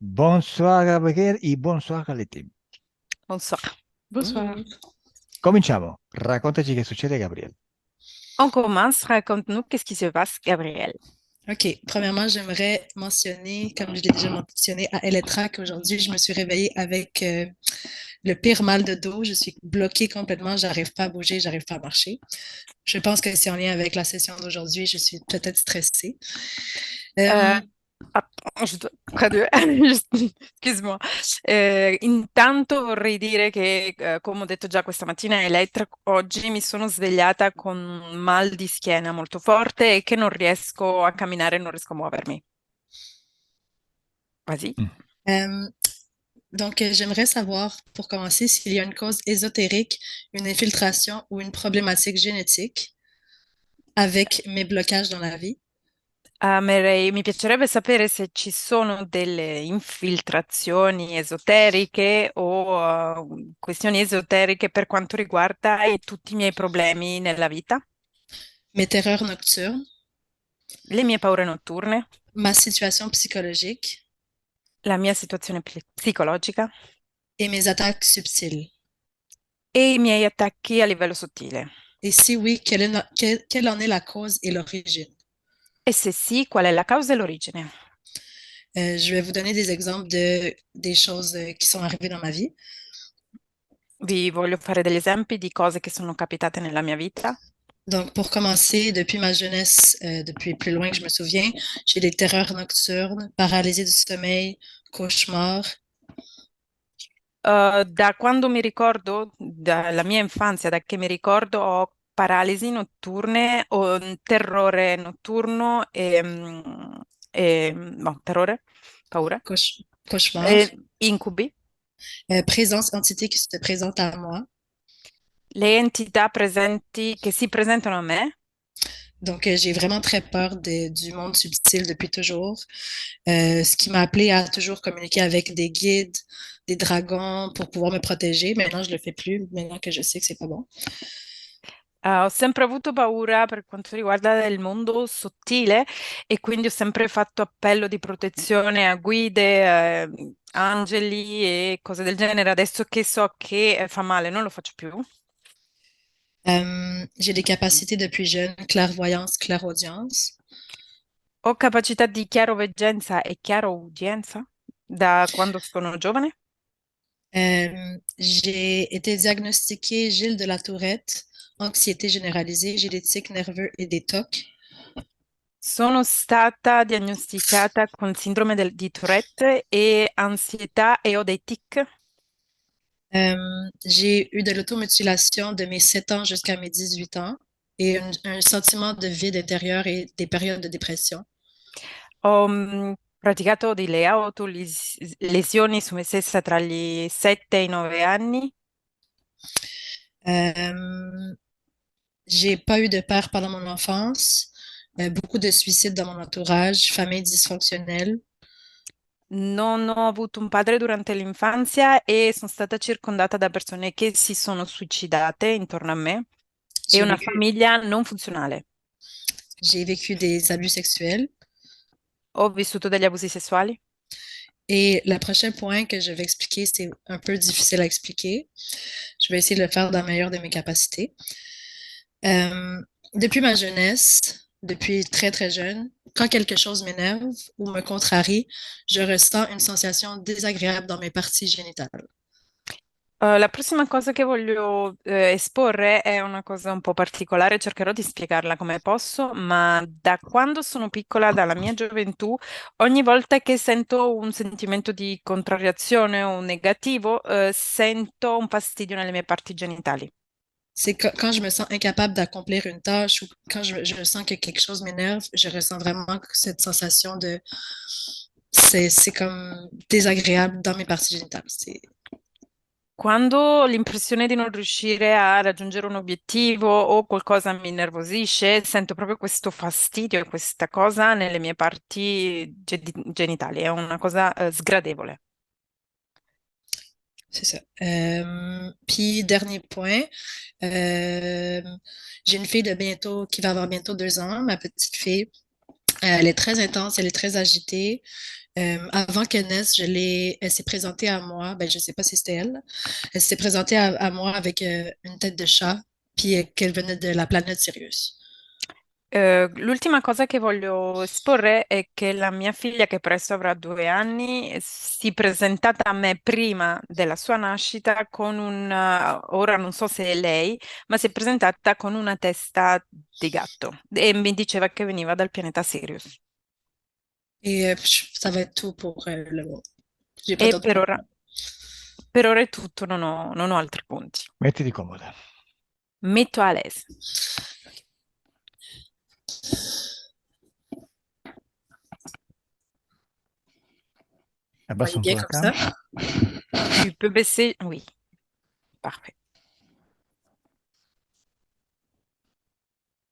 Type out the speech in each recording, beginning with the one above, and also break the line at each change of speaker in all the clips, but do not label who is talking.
Bonsoir Gabriel e bonsoir alle team.
Bonsoir.
Bonsoir.
Cominciamo. Raccontaci che succede, Gabriel.
On commence, raconte-nous qu'est-ce qui se passe, Gabriel.
OK. Premièrement, j'aimerais mentionner, comme je l'ai déjà mentionné à Elettra, qu'aujourd'hui, je me suis réveillée avec le pire mal de dos. Je suis bloquée complètement. J'arrive pas à bouger, j'arrive pas à marcher. Je pense que c'est en lien avec la session d'aujourd'hui. Je suis peut-être stressée.
Euh,
Euh,
je dois traduire, excuse-moi. Intanto vorrei dire che, come ho detto già questa mattina a Elettra, oggi mi sono svegliata con un mal di schiena molto forte e che non riesco a camminare, non riesco a muovermi. Vas-y.
Mm.
euh, donc, j'aimerais savoir, pour commencer, s'il y a une cause ésotérique, une infiltration ou une problématique génétique avec mes blocages dans la vie.
Mi piacerebbe sapere se ci sono delle infiltrazioni esoteriche o questioni esoteriche per quanto riguarda tutti i miei problemi nella vita,
Mes terreurs nocturnes,
le mie paure notturne,
ma situation psychologique
la mia situazione psicologica
et mes attaques subtiles.
e i miei attacchi a livello sottile.
Et si oui, quelle en est la cause et l'origine?
E se sì, qual è la causa e l'origine?
Je vais vous donner des exemples des choses qui sont arrivées dans ma vie.
Vi voglio fare degli esempi di cose che sono capitate nella mia vita.
Donc, pour commencer, depuis ma jeunesse, depuis plus loin que je me souviens, j'ai des terreurs nocturnes, paralysie du sommeil, cauchemars.
Da quando mi ricordo, dalla mia infanzia, da che mi ricordo, ho paralisi notturne, ho un terrore notturno no, terrore, paura,
Cauchemars,
incubi,
présence, entité qui se présente à moi.
le entità presenti che si presentano a me.
Donc, j'ai vraiment très peur du monde subtil depuis toujours. Ce qui m'a appelé à toujours communiquer avec des guides, des dragons pour pouvoir me protéger. Maintenant, je le fais plus, maintenant que je sais que c'est pas bon.
Ho sempre avuto paura per quanto riguarda il mondo sottile e quindi ho sempre fatto appello di protezione a guide, angeli e cose del genere. Adesso che so che fa male, non lo faccio più.
J'ai des capacités depuis jeune, clairvoyance, clairaudience.
Ho capacità di chiaroveggenza e chiaroudienza da quando sono giovane.
J'ai été diagnostiquée Gilles de la Tourette, anxiété généralisée, j'ai des tics nerveux et des TOC.
Sono stata diagnosticata con sindrome di Tourette e ansietà e ho dei tic.
J'ai eu de l'automutilation de mes 7 ans jusqu'à mes 18 ans et un sentiment de vide intérieur et des périodes de dépression.
Ho praticato delle autolesioni su me stessa tra gli 7 e i 9 anni.
Euh, j'ai pas eu de père pendant mon enfance, beaucoup de suicides dans mon entourage, famille dysfonctionnelle.
Non ho avuto un padre durante l'infanzia e sono stata circondata da persone che si sono suicidate intorno a me e
J'ai
una
vécu,
famiglia non funzionale.
j'ai vécu des abus sexuels.
Ho vissuto degli abusi sessuali.
Et le prochain point que je vais expliquer, c'est un peu difficile à expliquer. Je vais essayer de le faire dans la meilleure de mes capacités. Euh, depuis ma jeunesse, depuis très très jeune, quand quelque chose m'énerve ou me contrarie, je ressens une sensation désagréable dans mes parties génitales.
La prossima cosa che voglio esporre è una cosa un po' particolare, cercherò di spiegarla come posso, ma da quando sono piccola, dalla mia gioventù, ogni volta che sento un sentimento di contrariazione o negativo, sento un fastidio nelle mie parti genitali.
C'est quand je me sens incapable d'accomplir une tâche ou quand je sens que quelque chose m'énerve, je ressens vraiment cette sensation de... C'est comme désagréable dans mes parties génitales.
Quando ho l'impressione di non riuscire a raggiungere un obiettivo o qualcosa mi innervosisce, sento proprio questo fastidio e questa cosa nelle mie parti genitali. È una cosa, sgradevole.
C'est ça. Puis, dernier point, euh, j'ai une fille de bientôt, qui va avoir bientôt 2 ans, ma petite fille. Elle est très intense, elle est très agitée. Avant qu'elle naisse, elle s'est présentée à moi, ben, je sais pas si c'était elle. Elle s'est présentée à moi avec une tête de chat, puis qu'elle venait de la planète Sirius.
L'ultima cosa che voglio esporre è che la mia figlia, che presto avrà 2 anni, si è presentata a me prima della sua nascita con ora non so se è lei, ma si è presentata con una testa di gatto e mi diceva che veniva dal pianeta Sirius.
Et ça va être tout pour le mot. J'ai pas
E
d'autres points.
per ora è tutto, non ho altri punti.
Mettiti comoda.
Metto a l'aise.
Abbassa un po'
Bien
la
comme ça.
cam.
Tu peux baisser? Oui, parfait.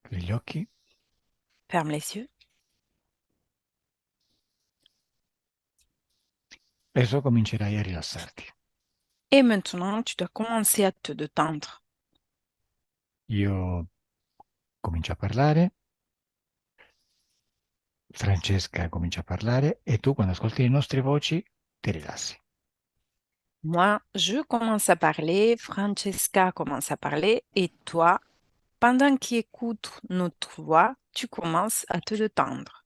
Chiudi gli occhi.
Ferme les yeux.
Adesso comincerai a rilassarti.
Et maintenant, tu dois commencer à te détendre.
Io comincio a parlare, Francesca comincia a parlare e tu quando ascolti le nostre voci ti rilassi.
Moi, je commence à parler, Francesca commence à parler, et toi, pendant qu'il écoute notre voix, tu commences à te détendre.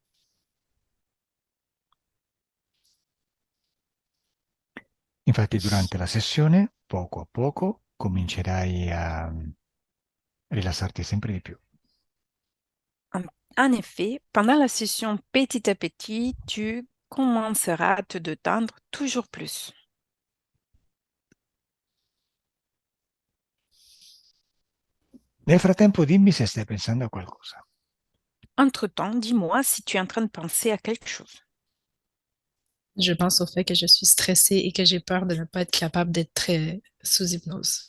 Infatti durante la sessione, poco a poco, comincerai a rilassarti sempre di più.
En effet, pendant la session petit à petit, tu commenceras à te détendre toujours plus.
Nel frattempo dimmi se stai pensando a qualcosa.
Entre-temps, dis-moi si tu es en train de penser à quelque chose.
Je pense au fait que je suis stressée et que j'ai peur de ne pas être capable d'être très sous hypnose.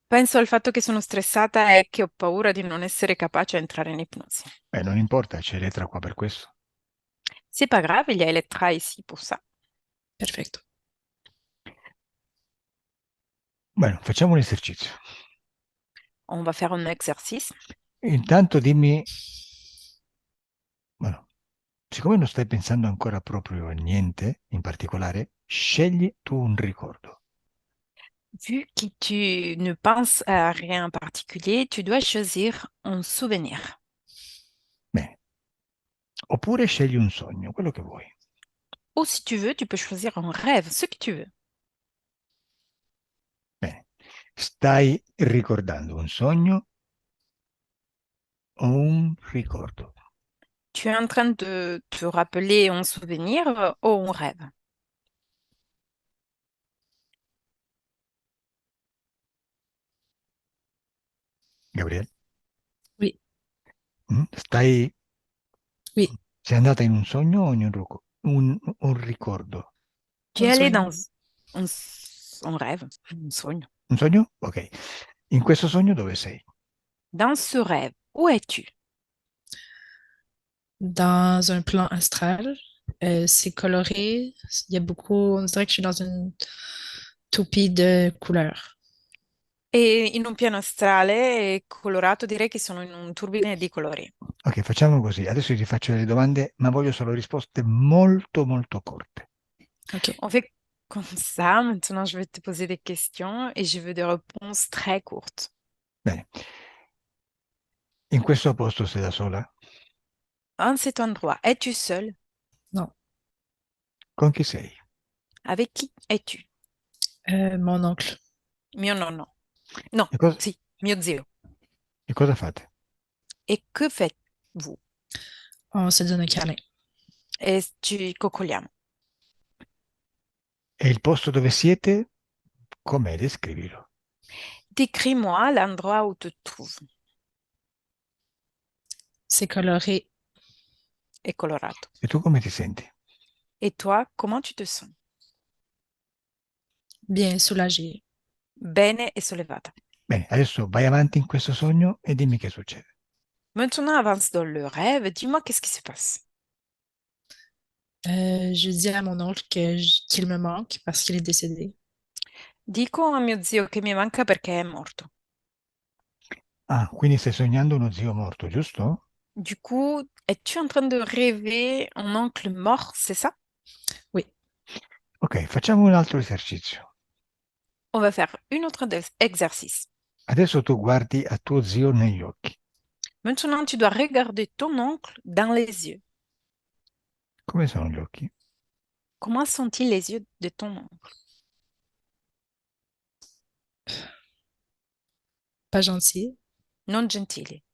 Penso al fatto che sono stressata e che ho paura di non essere capace a entrare in ipnosi.
Non importa, c'è Elettra qua per questo.
C'est pas grave, il y a Elettra ici pour ça.
Perfetto.
Bene, facciamo un esercizio.
On va faire un exercice.
Intanto dimmi, bueno, siccome non stai pensando ancora proprio a niente in particolare, scegli tu un ricordo.
Vu que tu ne penses à rien en particulier, tu dois choisir un souvenir.
Bene. Oppure scegli un sogno, quello che vuoi.
Ou si tu veux, tu peux choisir un rêve, ce que tu veux.
Bene. Stai ricordando un sogno o un ricordo?
Tu es en train de te rappeler un souvenir ou un rêve.
Gabriele?
Oui,
Stai...
oui,
Sei andata in un sogno o in un ricordo?
Tu es
un
allé
sueño.
dans un rêve, un sogno.
Un sogno? Ok. In questo sogno dove sei?
Dans ce rêve, où es-tu?
Dans un plan astral. C'est coloré. Il y a beaucoup, on dirait que je suis dans une toupie de couleurs.
E in un piano astrale colorato, direi che sono in un turbine di colori.
Ok, facciamo così. Adesso ti faccio delle domande, ma voglio solo risposte molto, molto corte.
OK.
On fait comme ça. Maintenant, je vais te poser des questions et je veux des réponses très courtes.
Bene. In questo posto sei da sola?
En cet endroit, es-tu seul?
Non.
Con chi sei?
Avec qui es-tu?
Mon oncle.
Mio nonno. No,
E cosa,
sì, mio zio.
e cosa fate?
Et que faites-vous?
On se donne un câlin.
E ci coccoliamo.
E il posto dove siete? Com'è? Descrivilo.
Décris-moi l'endroit où tu te trouves.
C'est coloré.
È colorato.
E tu come ti senti?
Et toi, comment tu te sens?
Bien soulagé.
Bene e sollevata.
Bene, adesso vai avanti in questo sogno e dimmi che succede.
Maintenant, avance dans le rêve. Dis-moi qu'est-ce qui se passe.
Je dis à mon oncle qu'il me manque parce qu'il est décédé.
Dico a mio zio che mi manca perché è morto.
Ah, quindi stai sognando uno zio morto, giusto?
Du coup, es-tu en train de rêver un oncle mort, c'est ça?
Oui.
Ok, facciamo un altro esercizio.
On va faire une autre exercice.
Adesso tu guardi a tuo zio negli occhi.
Maintenant, tu dois regarder ton oncle dans les yeux.
Come sono gli occhi?
Comment sont-ils les yeux de ton oncle?
Pas gentil.
Non gentili.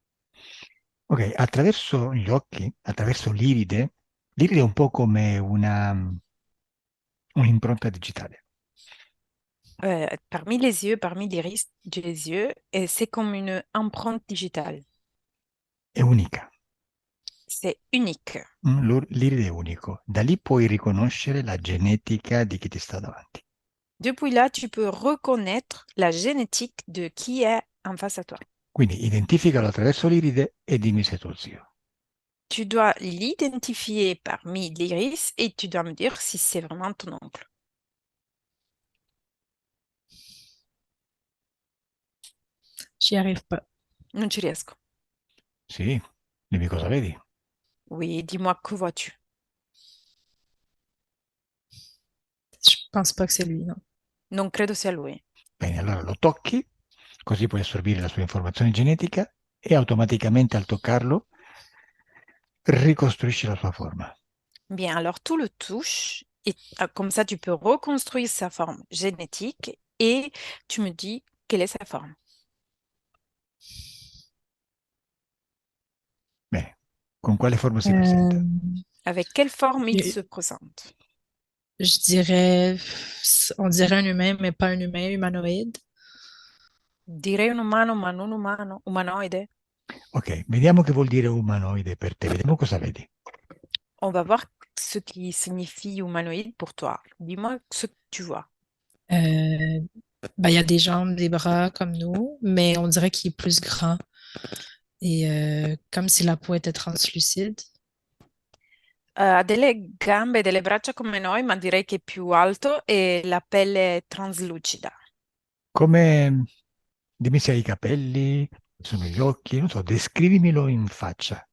Ok, attraverso gli occhi, attraverso l'iride è un po' come un'impronta digitale.
Parmi les yeux, parmi l'iris des yeux, et c'est comme une empreinte digitale.
È unica.
C'est unique.
L'iride è unico. Da lì puoi riconoscere la genetica di chi ti sta davanti.
Depuis là, tu peux reconnaître la génétique de qui est en face à toi.
Quindi identificalo attraverso l'iride e dimmi se è tuo zio.
Tu dois l'identifier parmi l'iris et tu dois me dire si c'est vraiment ton oncle.
J'y arrive pas.
Non ci riesco.
Sì, dimmi cosa vedi.
Oui, dis-moi, que vois-tu?
Je pense pas que c'est lui, non.
Non credo sia lui.
Bene, allora lo tocchi, così puoi assorbire la sua informazione genetica e automaticamente al toccarlo ricostruisci la sua forma.
Bien, alors tout le touche et comme ça tu peux reconstruire sa forme génétique et tu me dis quelle est sa forme.
Bene, con quale forma si presenta?
Euh,
Avec quelle forme il
je
se présente?
je dirais, on dirait un humain, mais pas un humain, humanoïde.
Direi un umano, ma non umano, umanoide.
Ok, vediamo che vuol dire umanoide per te, vediamo cosa vedi.
On va voir ce qui signifie humanoïde pour toi. Dis-moi ce que tu vois.
Euh, ben, il y a des jambes, des bras comme nous, mais on dirait qu'il est plus grand. Et comme si la peau était translucide.
Ha delle gambe e delle braccia come noi, ma direi che è più alto e la pelle è traslucida.
Come, dimmi se hai i capelli, sono gli occhi, non so, descrivimelo in faccia.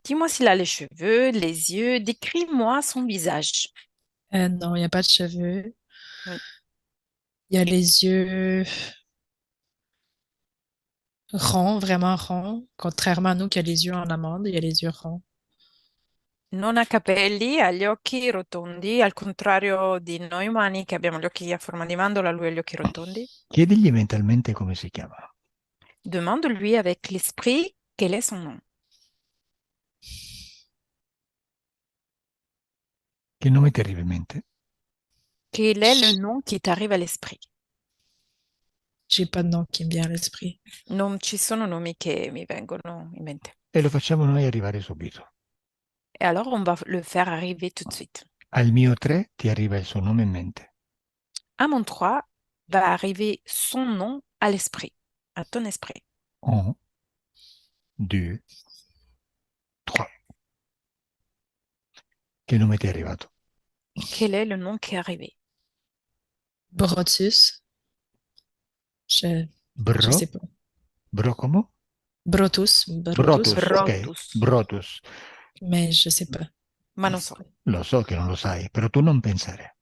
Dis-moi s'il a les cheveux, les yeux, décris-moi son visage.
Non, il n'y a pas de cheveux.
Oui.
Il y a les yeux ronds, vraiment ronds. Contrairement à nous qui a les yeux en amande, il y a les yeux ronds.
Non ha capelli, ha gli occhi rotondi, al contrario di noi umani che abbiamo gli occhi a forma di mandorla, lui ha gli occhi rotondi.
Chiedigli mentalmente come si chiama.
Demande-lui avec l'esprit quel est son nom.
Che nome ti arriva in mente?
Quel est le nom qui t'arrive à l'esprit?
J'ai pas de nom qui me vient à l'esprit.
Non ci sono nomi che mi vengono in mente.
E lo facciamo noi arrivare subito.
Et alors, on va le faire arriver tout de suite.
Al mio 3 ti arriva il suo nome in mente.
À mon 3 va arriver son nom à l'esprit, à ton esprit.
1, 2, 3. Che nome ti è arrivato?
Quel est le nom qui est arrivé?
Brotus. Je
Bro?
sais pas.
Bro come?
Brotus.
Brotus, ok.
Brotus.
Brotus.
Mais je sais pas.
Ma non so.
Lo so che non lo sai, però tu non pensare.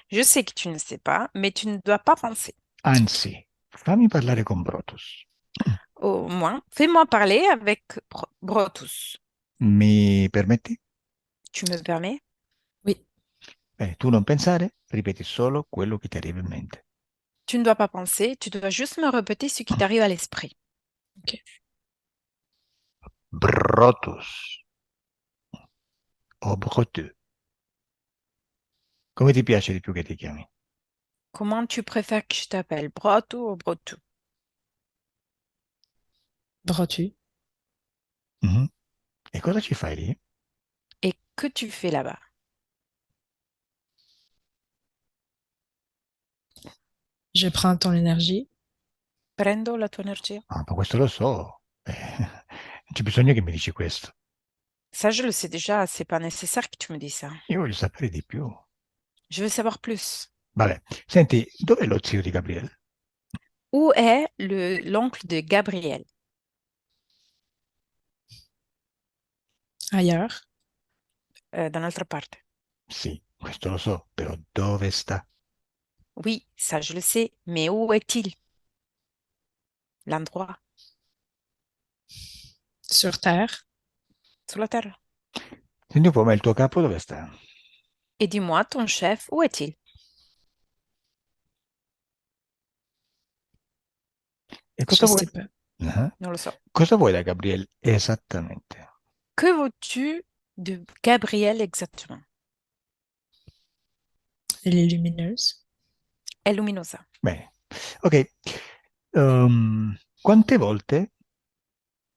Je sais que tu ne sais pas, mais tu ne dois pas penser.
Anzi, fammi parlare con Brotus.
Au moins, fais-moi parler avec Brotus.
Mi permetti?
Tu me permets?
Oui.
Tu non pensare, ripeti solo quello che ti arriva in mente.
Tu ne dois pas penser, tu dois juste me répéter ce qui t'arrive à l'esprit.
OK.
Brotus. O Brotu. Come ti piace di più che ti chiami?
Comment tu préfères que je t'appelle? Brotu ou Brotu?
Brotu.
Mhm. E cosa ci fai lì?
Et que tu fais là-bas?
Je prends ton énergie.
Prendo la tua energia?
Ah, ma questo lo so. Non c'è bisogno che mi dici questo.
Ça, je le sais déjà, c'est pas nécessaire que tu me dises ça.
Io voglio sapere di più.
Je veux savoir plus.
Vabbè, senti, dov'è lo zio di Gabriele?
Où est l'oncle de Gabriel?
Ailleurs,
da un'altra parte.
Sì, questo lo so, però dove sta?
Oui, ça je le sais, mais où est-il? L'endroit,
sur Terre,
sulla terra.
Senti un po', ma il tuo capo dove sta?
Et dis-moi, ton chef, où est-il?
E
je
cosa vuoi?
sais pas.
Ah.
Non lo so.
Cosa vuoi da Gabriele esattamente?
Que veux-tu de Gabrielle exactement?
Elle est lumineuse.
È luminosa.
Bene, ok. Quante volte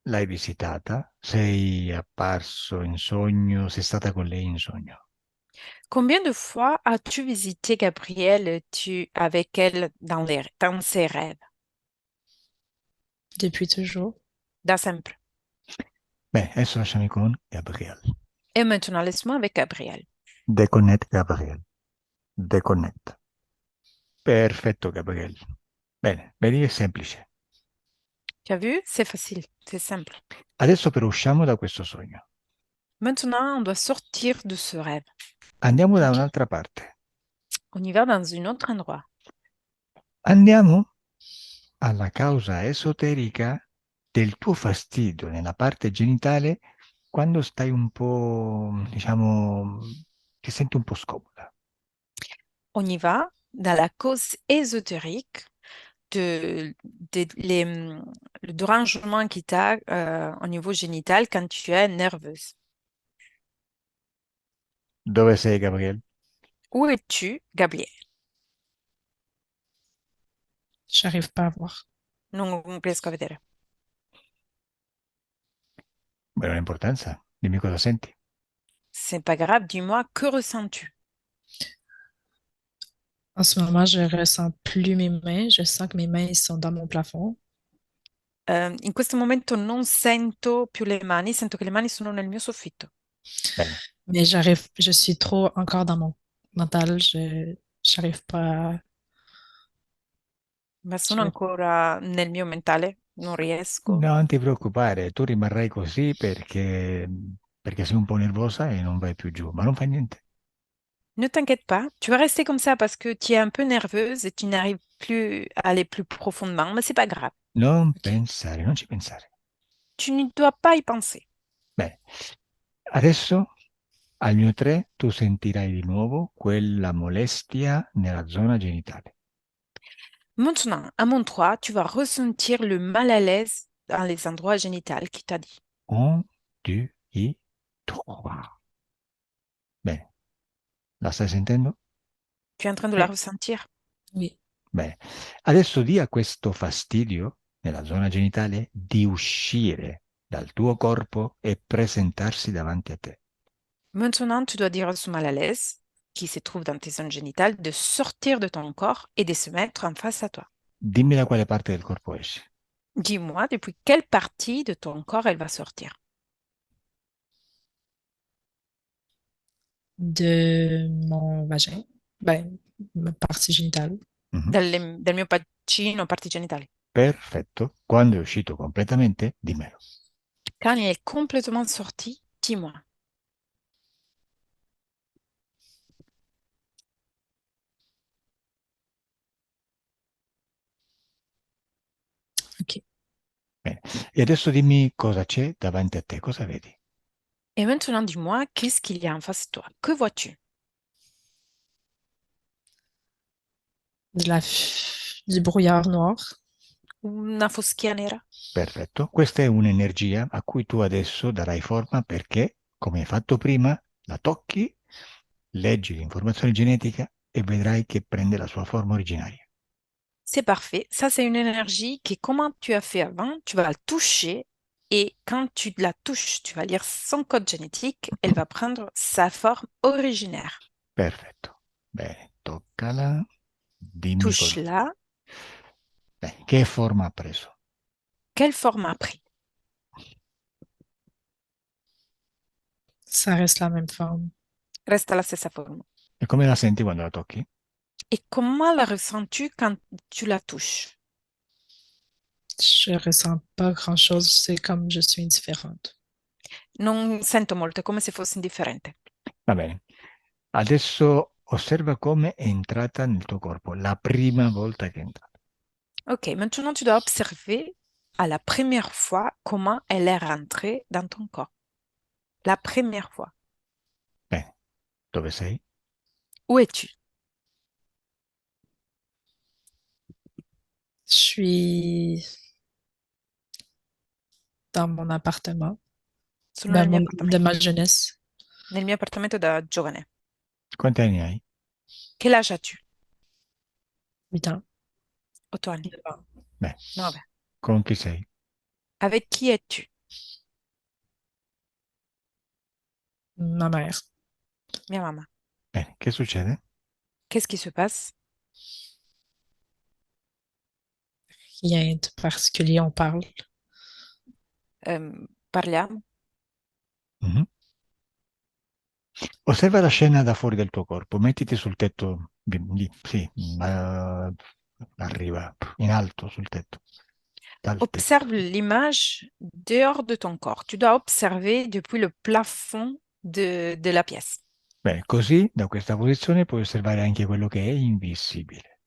l'hai visitata? Sei apparso in sogno? Sei stata con lei in sogno?
Combien de fois as-tu visité Gabrielle avec elle dans ses rêves?
Depuis toujours.
Da sempre.
Bene, adesso lasciami con Gabriele.
Et maintenant, laisse-moi avec Gabrielle.
Deconnect Gabriele. Deconnect. Perfetto, Gabriele. Bene, vedi, è semplice.
Tu as vu? C'est facile, c'est simple.
Adesso però usciamo da questo sogno.
Maintenant, on doit sortir de ce rêve.
Andiamo da
OK.
un'altra parte.
On y va dans un autre endroit.
Andiamo alla causa esoterica del tuo fastidio nella parte genitale quando stai un po', diciamo, ti senti un po' scomoda.
On y va dans la cause ésotérique le dérangement qui t'a au niveau génital quand tu es nerveuse.
Dove sei, Gabriele?
Où es-tu, Gabrielle?
J'arrive pas à voir.
Non riesco a vedere.
Beh, non ha importanza. Dimmi cosa senti.
C'est pas grave, dis-moi, que ressens-tu?
En ce moment, je ressens plus mes mains. Je sens que mes mains sont dans mon plafond.
In questo momento non sento più le mani, sento che le mani sono nel mio soffitto,
Bene,
Mais je suis trop encore dans mon mental. J'arrive pas,
ma sono
j'arrive-
ancora nel mio mentale, non riesco.
non ti preoccupare, tu rimarrai così perché sei un po' nervosa e non vai più giù, ma non fa niente.
Ne t'inquiète pas, tu vas rester comme ça parce que tu es un peu nerveuse et tu n'arrives plus à aller plus profondément, mais c'est pas grave.
Non
OK.
pensare, non ci pensare.
Tu ne dois pas y penser.
Bene, adesso al mio 3 tu sentirai di nuovo quella molestia nella zona genitale.
Maintenant, à mon 3, tu vas ressentir le mal à l'aise dans les endroits génitaux qui t'a dit.
1, 2, 3. Bene, la stai sentendo?
Tu es en train de la
Oui.
ressentir.
Oui.
Bene, adesso dia questo fastidio nella zona genitale di uscire dal tuo corpo e presentarsi davanti a te.
Maintenant, tu dois dire à ce mal à l'aise qui se trouve dans tes zones génitales de sortir de ton corps et de se mettre en face à toi.
Dimmi da quale parte del corpo esce.
Dis-moi depuis quelle partie de ton corps elle va sortir.
De mon vagin. Ben, ma partie génitale.
Mhm.
Dal mio bacino, parti genitali.
Perfetto. Quando è uscito completamente, dimmelo.
Quand il est complètement sorti, dis-moi.
OK.
Bene. E adesso dimmi cosa c'è davanti a te, cosa vedi?
Et maintenant, dis-moi, qu'est-ce qu'il y a en face de toi? Que vois-tu?
Du brouillard noir.
Una foschia nera?
Perfetto. Questa è un'energia a cui tu adesso darai forma perché, come hai fatto prima, la tocchi, leggi l'informazione genetica e vedrai che prende la sua forma originaria.
C'est parfait. Ça, c'est une énergie qui, comment tu as fait avant, tu vas la toucher et quand tu la touches, tu vas lire son code génétique, elle va prendre sa forme originaire.
Perfetto. Bene, toccala. Dimmi cosa.
Touche-la.
Che forma ha preso?
Quelle forme a pris?
Ça reste la même forme.
Reste la stessa forma.
E come la senti quando la tocchi?
Et comment la ressens-tu quand tu la touches?
Je ressens pas grand-chose. C'est comme je suis indifférente.
Non sento molto, è come se fosse indifferente.
Va bene. Adesso osserva come è entrata nel tuo corpo la prima volta che è entrata.
Ok, maintenant tu dois observer à la première fois comment elle est rentrée dans ton corps. La première fois.
Bene. Dove sei?
Où es-tu?
Je suis dans mon appartement,
Sono nel mio
de
appartamento.
ma jeunesse.
Nel mio appartamento da giovane.
Quanti anni hai?
Quel âge as-tu?
8 ans.
8 anni.
9 ans.
Beh,
9.
con chi sei?
Avec qui es-tu?
Ma mère.
Mia mamma.
Bene, che succede?
Qu'est-ce qui se passe?
Rien de particulier, on parle.
Parliamo?
Mhm. Osserva la scena da fuori del tuo corpo, mettiti sul tetto, lì, sì, arriva in alto sul tetto, dal tetto.
Observe l'image dehors de ton corps. Tu dois observer depuis le plafond de la pièce.
Bene, così da questa posizione puoi osservare anche quello che è invisibile.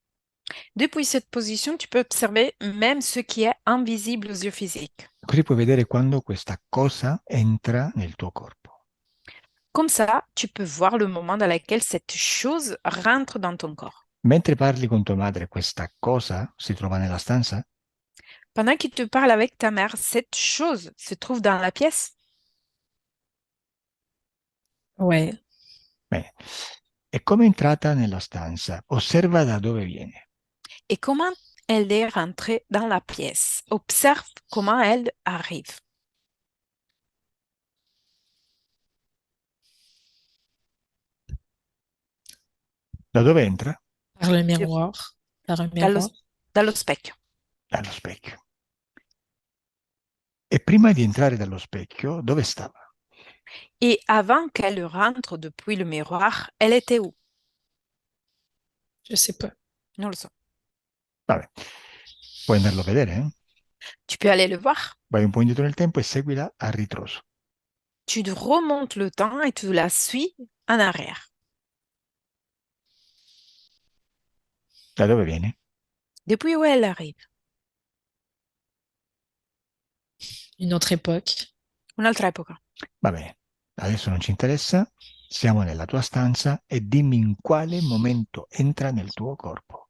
Depuis cette position, tu peux observer même ce qui est invisible aux yeux physiques.
Così puoi vedere quando questa cosa entra nel tuo corpo.
Comme ça, tu peux voir le moment dans lequel cette chose rentre dans ton corps.
Mentre parli con tua madre, questa cosa si trova nella stanza?
Pendant qu'il te parle avec ta mère, cette chose se trouve dans la pièce.
Ouais.
Bene. E come è entrata nella stanza? Osserva da dove viene.
Et comment elle est rentrée dans la pièce? Observe comment elle arrive.
Da dove entra?
Par le
De-
miroir. Par un
Dallo,
miroir.
dallo specchio.
Dallo specchio. E prima di entrare dallo specchio, dove stava?
Et avant qu'elle rentre depuis le miroir, elle était où?
Je sais pas.
Non lo so.
Vabbè, puoi andarlo a vedere, eh?
Tu peux aller le voir.
Vai un po' indietro nel tempo e seguila a ritroso.
Tu remontes le temps et tu la suis en arrière.
Da dove viene?
Depuis où elle arrive?
Une autre époque.
Un'altra epoca.
Va bene, adesso non ci interessa, siamo nella tua stanza e dimmi in quale momento entra nel tuo corpo.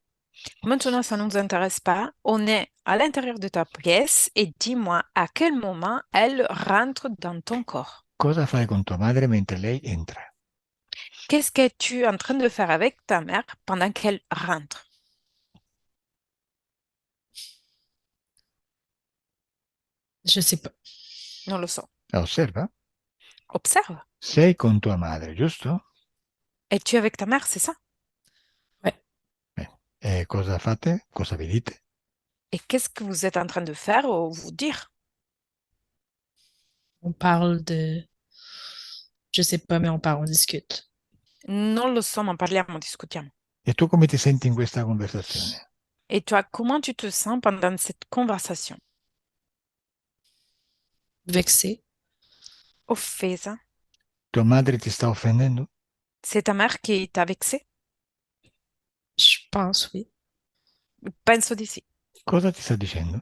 Maintenant, ça ne nous intéresse pas. On est à l'intérieur de ta pièce et dis-moi à quel moment elle rentre dans ton corps.
Cosa fai con tua madre mentre lei entra?
Qu'est-ce que tu es en train de faire avec ta mère pendant qu'elle rentre?
Je sais pas.
Non lo so.
La osserva?
Observe.
Sei con tua madre, giusto?
Es-tu avec ta mère, c'est ça?
Ouais.
Bene. E cosa fate? Cosa vi dite?
Et qu'est-ce que vous êtes en train de faire ou vous dire?
On parle de. Je sais pas, mais on parle, on discute.
Non lo so, ma parliamo, discutiamo.
E tu come ti senti in questa conversazione?
Et toi, comment tu te sens pendant cette conversation?
Vexé.
Offesa?
Tua madre ti sta offendendo?
C'est ta mère qui t'a vexé?
Je pense, oui.
Penso di sì.
Cosa ti sta dicendo?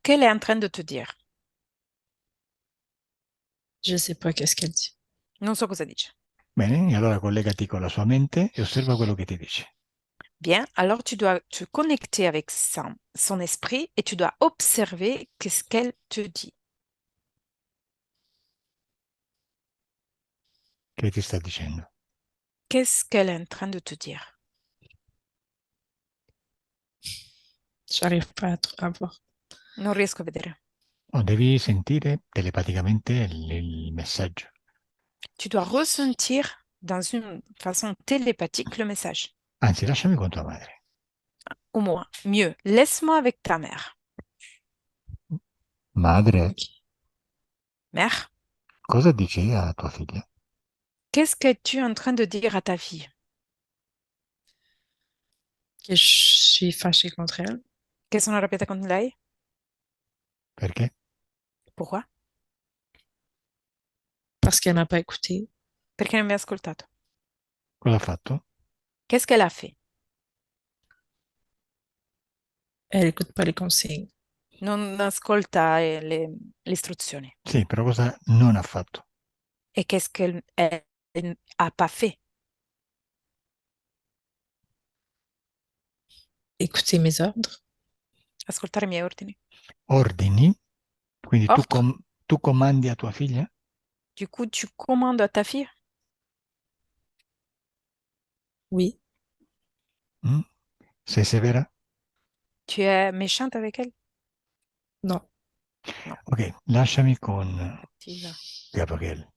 Qu'elle est en train de te dire?
Je sais pas qu'est-ce qu'elle dit.
Non so cosa dice.
Bene, e allora collegati con la sua mente e osserva quello che ti dice.
Bien, alors tu dois te connecter avec son esprit et tu dois observer qu'est-ce qu'elle te dit.
Che ti sta dicendo?
Qu'est-ce qu'elle est en train de te dire?
J'arrive pas à voir.
Non riesco a vedere.
O devi sentire telepaticamente il messaggio.
Tu dois ressentir dans une façon télépathique le message.
Anzi, lasciami con tua madre.
Ou moins, mieux, laisse-moi avec ta mère.
Madre,
Ok.
Mère,
cosa dici a tua figlia?
qu'est-ce que tu es en train de dire à ta fille?
Que je suis fâchée contre elle.
Che sono arrabbiata con lei?
Perché?
Pourquoi?
Parce qu'elle m'a pas écouté.
Perché non mi ha ascoltato?
Cosa ha fatto?
Qu'est-ce qu'elle a fait?
Elle écoute pas les consignes.
Non ascolta le istruzioni.
Sì, però cosa non ha fatto?
E qu'est-ce qu'elle a pas fait?
Écouter mes ordres.
Ascoltare i miei ordini.
Ordini? Quindi
Ordre.
tu comandi a tua figlia?
Du coup, tu commandes à ta fille?
Oui.
Mm? Sei severa?
Tu es méchante avec elle?
Non.
Non,
Ok, lasciami con
cattiva.
Gabriel.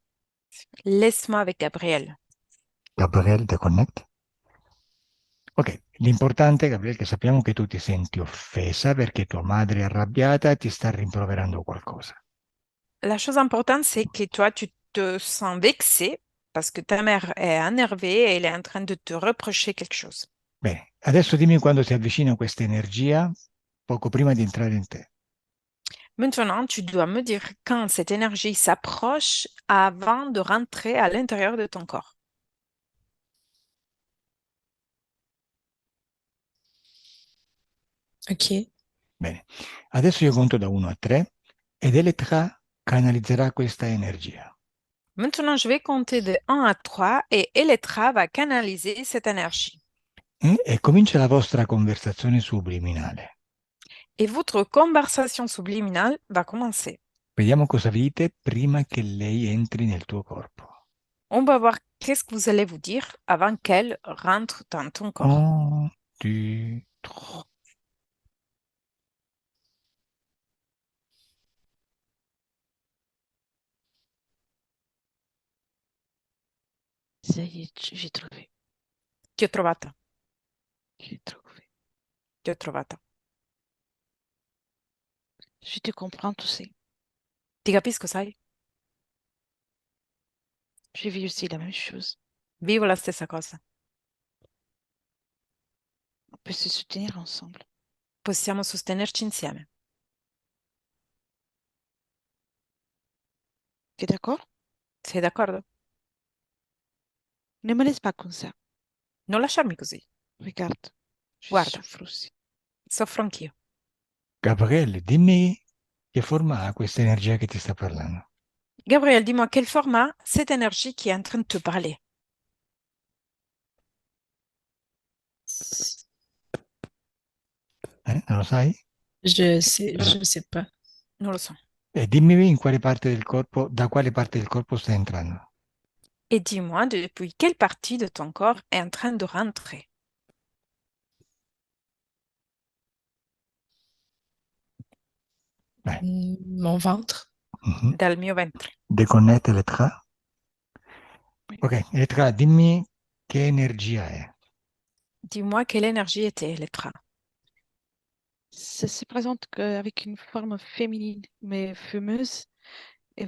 Laisse-moi avec Gabriel.
Gabriel, te connect? Ok, l'importante, Gabriele, è che sappiamo che tu ti senti offesa perché tua madre è arrabbiata e ti sta rimproverando qualcosa.
La chose importante, c'est que toi, tu te sens vexé parce que ta mère est énervée et elle est en train de te reprocher quelque chose.
Bene, adesso dimmi quando si avvicina questa energia, poco prima di entrare in te.
Maintenant, tu dois me dire quand cette énergie s'approche avant de rentrer à l'intérieur de ton corps.
OK.
Bene, adesso io conto da 1 a 3 ed Elettra canalizzerà questa energia.
Maintenant, je vais compter de 1 à 3 et Elettra va canaliser cette énergie.
E comincia la vostra conversazione subliminale.
Et votre conversation subliminale va commencer.
Vediamo cosa vi dite prima che lei entri nel tuo corpo.
On va voir qu'est-ce que vous allez vous dire avant qu'elle rentre dans ton corps.
1, 2, 3.
Ça y est, j'ai trouvé.
Ti ho trovata,
J'ai trouvé.
ti ho trovata.
Je te comprends, tu sais.
Ti capisco, sai?
J'ai vu aussi la même chose.
Vivo la stessa cosa.
On peut se soutenir ensemble.
Possiamo sostenerci insieme.
Tu es d'accord?
Sei d'accordo?
Ne me laisse pas comme ça.
Non lasciarmi così.
Regarde, je
Guarda,
souffre aussi.
soffro anch'io.
Gabriele, dimmi che forma ha questa energia che ti sta parlando.
Gabriel, dis-moi quel format cette énergie qui est en train de te parler?
Non lo sai?
Je sais pas.
Non lo so.
E dimmi in quale parte del corpo, da quale parte del corpo stai entrando.
Et dis-moi depuis quelle partie de ton corps est en train de rentrer?
Vai.
Mon ventre.
Mhm.
Dal mio ventre.
Deconnette Elettra.
Oui.
Ok, Elettra, dimmi che energia è.
Dis-moi quelle énergie était Elettra.
Ça se présente avec une forme féminine, mais fumeuse,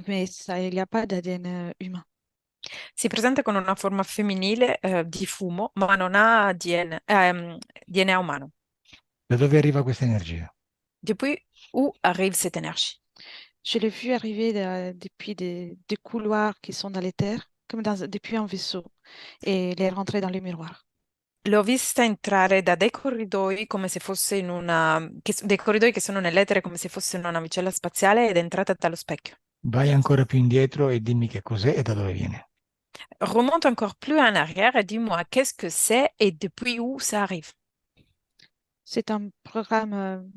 mais ça, il n'y a pas d'ADN humain.
Si presenta con una forma femminile di fumo, ma non ha DNA umano.
Da dove arriva questa energia?
Depuis où arrive cette énergie?
Je l'ai vu arriver depuis des couloirs qui sont dans les terres, comme depuis un vaisseau, et il est rentré dans le miroir.
L'ho vista entrare da dei corridoi come se fosse in dei corridoi che sono nell'etere come se fosse una navicella spaziale ed è entrata dallo specchio.
Vai ancora più indietro e dimmi che cos'è e da dove viene.
Remonte encore plus en arrière et dis-moi qu'est-ce que c'est et depuis où ça arrive.
C'est un programme,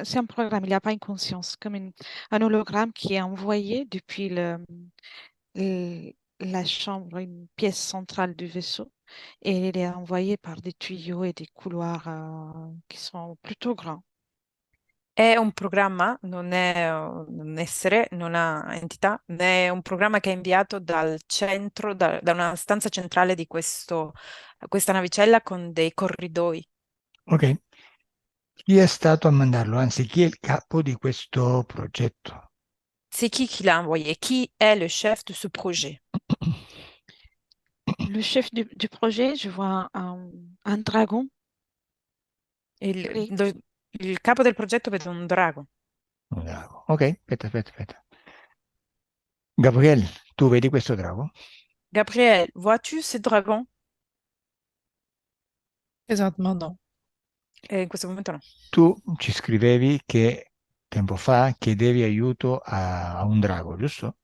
c'est un programme, il n'y a pas une conscience, comme un hologramme qui est envoyé depuis la chambre, une pièce centrale du vaisseau, et il est envoyé par des tuyaux et des couloirs qui sont plutôt grands.
È un programma, non è un essere, non ha entità, è un programma che è inviato dal centro, da una stanza centrale di questa navicella con dei corridoi.
Ok. Chi è stato a mandarlo? Anzi, chi è il capo di questo progetto?
C'est qui l'a envoyé? Qui est le chef de ce projet?
Le chef du projet, je vois un dragon.
Il,
Oui.
lo- il capo del progetto vede un drago.
Bravo. Ok, aspetta, aspetta, aspetta. Gabriel, tu vedi questo drago?
Gabriel, vois-tu ce dragon?
Présentement, non.
In questo momento no.
Tu ci scrivevi che tempo fa chiedevi aiuto a un drago, giusto?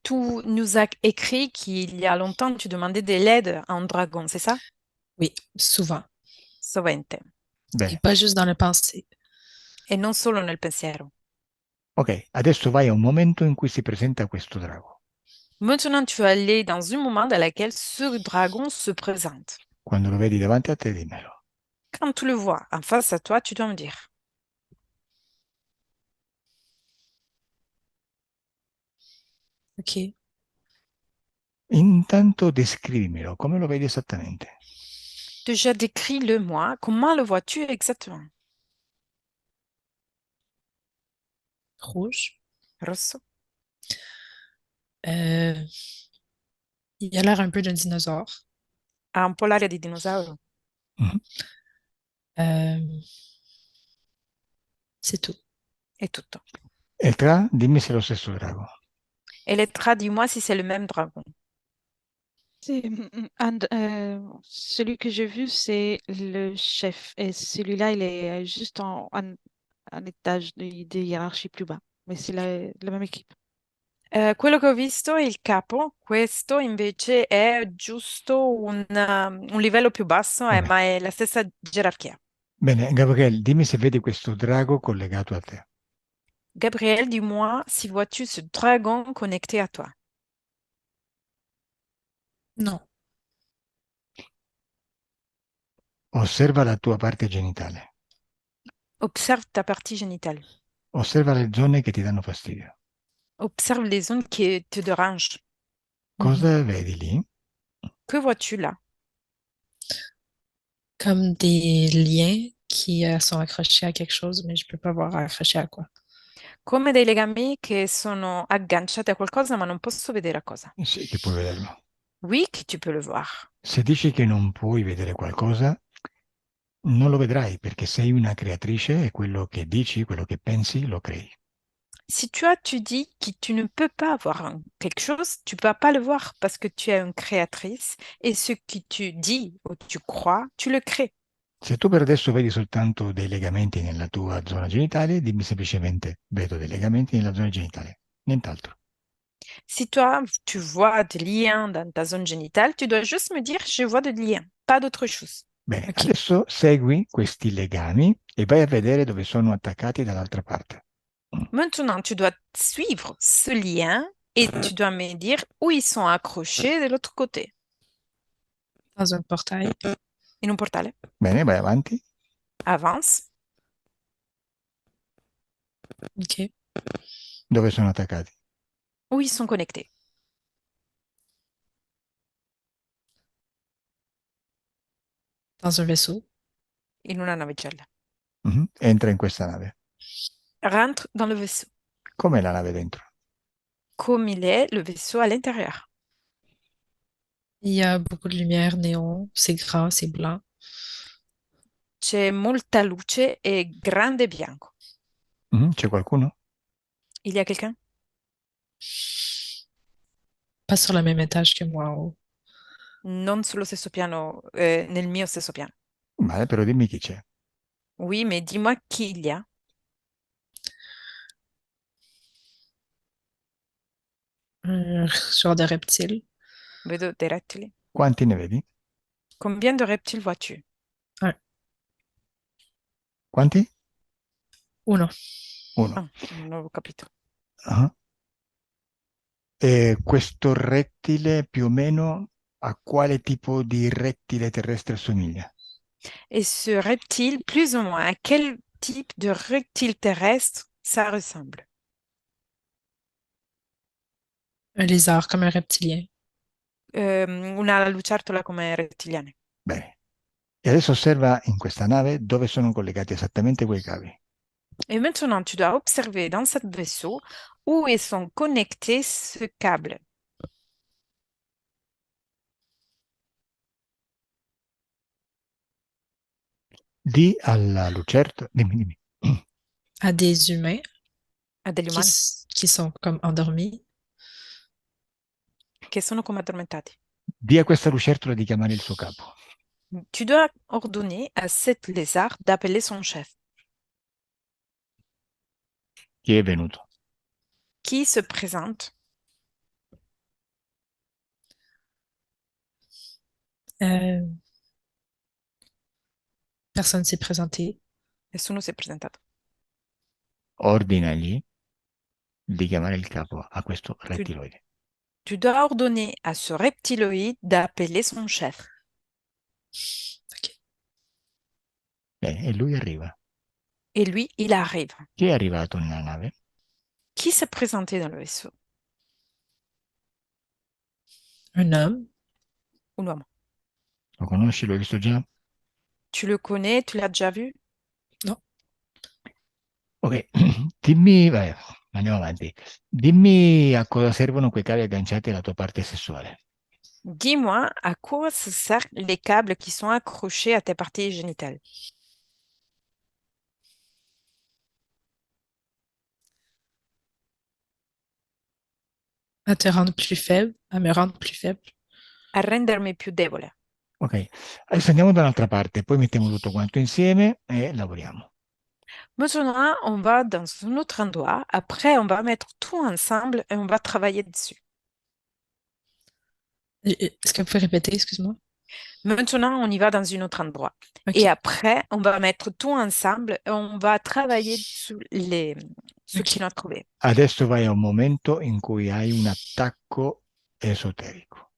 Tu nous as écrit qu'il y a longtemps, tu demandais de l'aide à un dragon, c'est ça?
Oui, souvent.
Sovente.
Et
Bene,
pas juste dans le passé.
E non solo nel pensiero.
ok, adesso vai a un momento in cui si presenta questo drago.
Maintenant, tu es allé dans un moment dans lequel ce dragon se présente.
Quando lo vedi davanti a te, dimmelo.
Quand tu le vois en face à toi, tu dois me dire.
OK.
Intanto descrivimelo, come lo vedi esattamente?
Déjà, décris-le-moi. Comment le vois-tu exactement?
Rouge.
Rosso.
Euh, il a l'air un peu d'un dinosaure.
Ha un po' l'aria di dinosauro.
Mhm.
Euh, c'est tout.
È tutto.
E tra, dimmi se è lo stesso drago.
Et les traits, dis-moi si c'est le même dragon.
C'est celui que j'ai vu, c'est le chef. Et celui-là, il est juste en étage de hiérarchie plus bas. Mais c'est la même équipe.
Quello che ho visto è il capo, questo invece è giusto un livello più basso,
Vabbè.
ma è la stessa gerarchia.
Bene, Gabriele, dimmi se vedi questo drago collegato a te.
Gabriel, dis-moi si vois-tu ce dragon connecté à toi.
Non.
Osserva la tua parte genitale.
Observe ta partie génitale.
Osserva le zone che ti danno fastidio.
Observe les zones qui te dérangent.
Cosa vedi lì?
Que vois-tu là?
Comme des liens qui sont accrochés à quelque chose, mais je peux pas voir accroché à quoi.
Come dei legami che sono agganciati a qualcosa, ma non posso vedere a cosa.
Sì, che puoi vederlo.
Oui, que tu peux le voir.
Se dici che non puoi vedere qualcosa, non lo vedrai perché sei una creatrice e quello che dici, quello che pensi, lo crei.
Si tu dis que tu ne peux pas voir quelque chose, tu ne vas pas le voir parce que tu es une créatrice et ce que tu dis ou tu crois, tu le crées.
Se tu per adesso vedi soltanto dei legamenti nella tua zona genitale, dimmi semplicemente vedo dei legamenti nella zona genitale, nient'altro.
Si toi, tu vois des liens dans ta zone génitale, tu dois juste me dire, je vois des liens, pas d'autre chose.
Bene,
Ok.
adesso segui questi legami e vai a vedere dove sono attaccati dall'altra parte.
Maintenant, tu dois suivre ce lien et tu dois me dire où ils sont accrochés de l'autre côté.
Dans un portail.
In un portale.
Bene, vai avanti.
Avance.
OK.
Dove sono attaccati?
Où ils sont connectés.
Dans un vaisseau.
In una navicella.
Mhm. Entra in questa nave.
Rentre dans le vaisseau.
Com'è la nave dentro?
Comme il est le vaisseau à l'intérieur.
Il y a beaucoup de lumière, néon. C'est grand, c'est blanc.
C'è molta luce e grande bianco.
Mhm. C'è qualcuno?
Il y a quelqu'un?
Pas sur le même étage que moi en haut.
Non sullo stesso piano, nel mio stesso piano.
Vale, però dimmi chi c'è.
Oui, mais dis-moi qui il y a.
Un genre de reptile.
Vedo dei rettili.
Quanti ne vedi?
Combien de reptiles vois-tu?
Un.
Quanti?
Uno.
Uno.
Ah, non ho capito.
Ah. E questo rettile più o meno a quale tipo di rettile terrestre assomiglia?
Et ce reptile, plus ou moins, à quel type de reptile terrestre ça ressemble?
Un lézard, comme un reptilien.
Una lucertola come rettiliane.
Bene. E adesso osserva in questa nave dove sono collegati esattamente quei cavi.
Et maintenant, tu dois observer dans ce vaisseau où ils sont connectés ce câble.
Di alla lucertola, dimmi.
À des humains
À des
qui,
umani.
qui sont comme endormis.
che sono come addormentati.
Di a questa lucertola di chiamare il suo capo.
Tu dois ordonner à cet lézard d'appeler son chef.
Chi è venuto?
Qui se présente?
Euh, personne s'est présenté.
Nessuno si è presentato.
Ordinagli di chiamare il capo a questo
Tu,
rettiloide.
tu dois ordonner à ce reptiloïde d'appeler son chef.
Ok.
Bene, e lui arriva.
Et lui, il arrive.
Chi è arrivato nella nave?
Qui s'est présenté dans le vaisseau?
Un homme.
Un uomo.
Lo conosci? L'hai visto già?
Tu le connais? Tu l'as déjà vu?
Non.
Ok, dimmi, vai, andiamo avanti. Dimmi a cosa servono quei cavi agganciati alla tua parte sessuale.
Dis-moi à quoi se servent les câbles qui sont accrochés à tes parties génitales.
À te rendre plus faible, à me rendre plus faible.
A rendermi più debole.
Ok, adesso andiamo da un'altra parte, poi mettiamo tutto quanto insieme e lavoriamo.
Maintenant, on va dans un autre endroit. Après, on va mettre tout ensemble et on va travailler dessus.
Est-ce que vous pouvez répéter, excuse-moi?
Maintenant, on y va dans un autre endroit.
Ok.
Et après, on va mettre tout ensemble et on va travailler sur ce
Ok.
qu'il a trouvé.
Adesso vai a un momento in cui hai un attacco esoterico.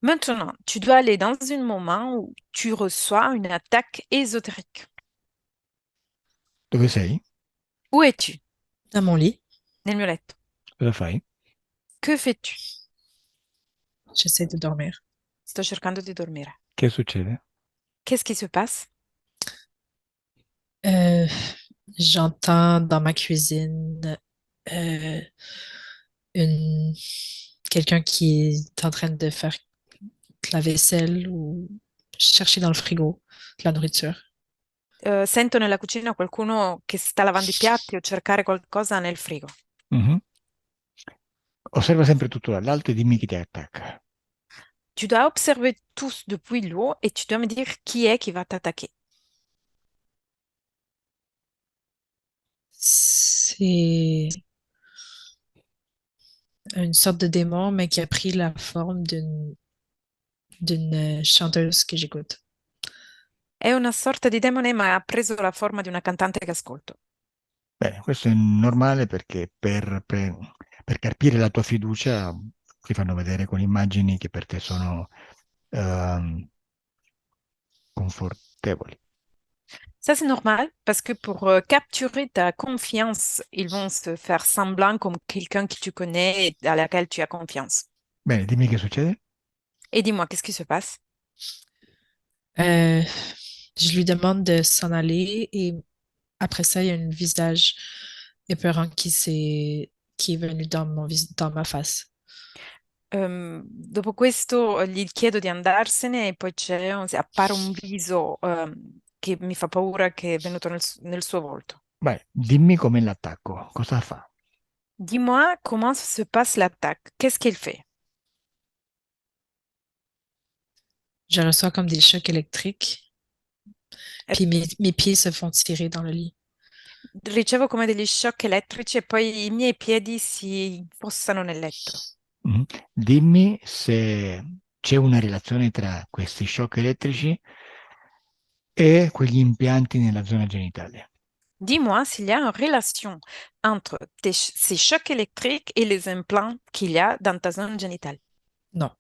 Maintenant, tu dois aller dans un moment où tu reçois une attaque ésotérique.
Dove sei?
Où es-tu?
Dans mon lit,
Nel mio letto.
Cosa fai?
Que fais-tu?
j'essaie de dormir.
Sto cercando di dormire.
Che succede?
Qu'est-ce qui se passe?
Euh, j'entends dans ma cuisine euh, une quelqu'un qui est en train de faire de la vaisselle ou chercher dans le frigo de la nourriture.
Sento nella cucina qualcuno che sta lavando i piatti o cercare qualcosa nel frigo.
Mhm. Osserva sempre tutto dall'alto e dimmi chi ti attacca.
Tu dois observer tous depuis l'eau et tu dois me dire qui est qui va t'attaquer.
C'est une sorte de démon, mais qui a pris la forme d'une chanteuse que j'écoute.
È una sorta di demone, ma ha preso la forma di una cantante che ascolto.
Bene, questo è normale perché per carpire la tua fiducia ti fanno vedere con immagini che per te sono ehm, confortevoli.
Ça, c'est normal parce que pour capturer ta confiance, ils vont se faire semblant comme quelqu'un que tu connais et à laquelle tu as confiance.
Bene, dimmi che succede.
Et dis-moi, qu'est-ce qui se passe?
Euh, je lui demande de s'en aller et après ça, il y a un visage épeurant qui est venu dans ma face.
Dopo questo gli chiedo di andarsene e poi appare un viso che mi fa paura che è venuto nel suo volto.
Vai, dimmi com'è l'attacco, cosa fa?
Dis-moi comment se passe l'attaque. Qu'est-ce qu'il fait?
Je reçois comme des chocs électriques,
Eh,
puis mes pieds se font tirer dans le lit.
Ricevo come degli shock elettrici e poi i miei piedi si infossano nel letto.
Mhm. Dimmi se c'è una relazione tra questi shock elettrici e quegli impianti nella zona genitale.
Dis-moi s'il y a une relation entre ces chocs électriques et les implants qu'il y a dans ta zone génitale.
Non.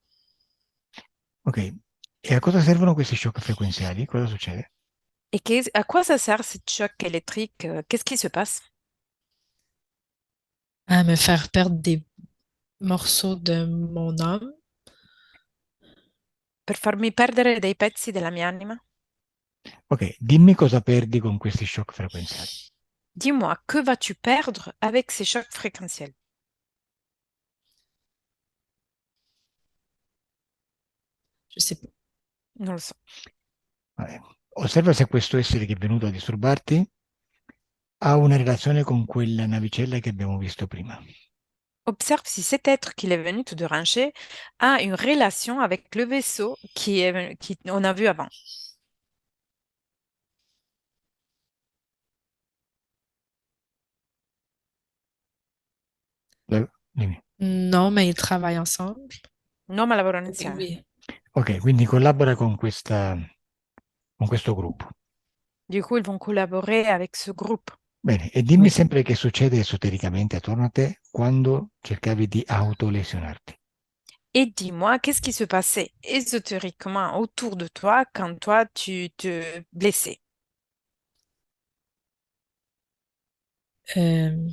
Ok, e a cosa servono questi shock frequenziali? Cosa succede?
Et à quoi ça sert ce choc électrique? Qu'est-ce qui se passe?
À me faire perdre des morceaux de mon âme.
Per farmi perdere dei pezzi della mia anima?
Ok, dimmi cosa perdi con questi shock frequenziali.
Dis-moi, que vas-tu perdre avec ces chocs fréquentiels?
Je sais pas.
Non lo so.
Vabbè. Osserva se questo essere che è venuto a disturbarti ha una relazione con quella navicella che abbiamo visto prima.
Observe si cet être qui est venu te déranger a une relation avec le vaisseau qui on a vu avant.
Dimmi.
Non, mais ils travaillent ensemble.
Non, ma lavorano insieme.
Oui.
Ok, quindi collabora con questo gruppo.
Du coup, ils vont collaborer avec ce groupe.
Bene, e dimmi
Oui.
sempre che succede esotericamente attorno a te quando cercavi di autolesionarti.
Et dis-moi, qu'est-ce qui se passait ésotériquement autour de toi quand toi, tu te blessais?
Euh,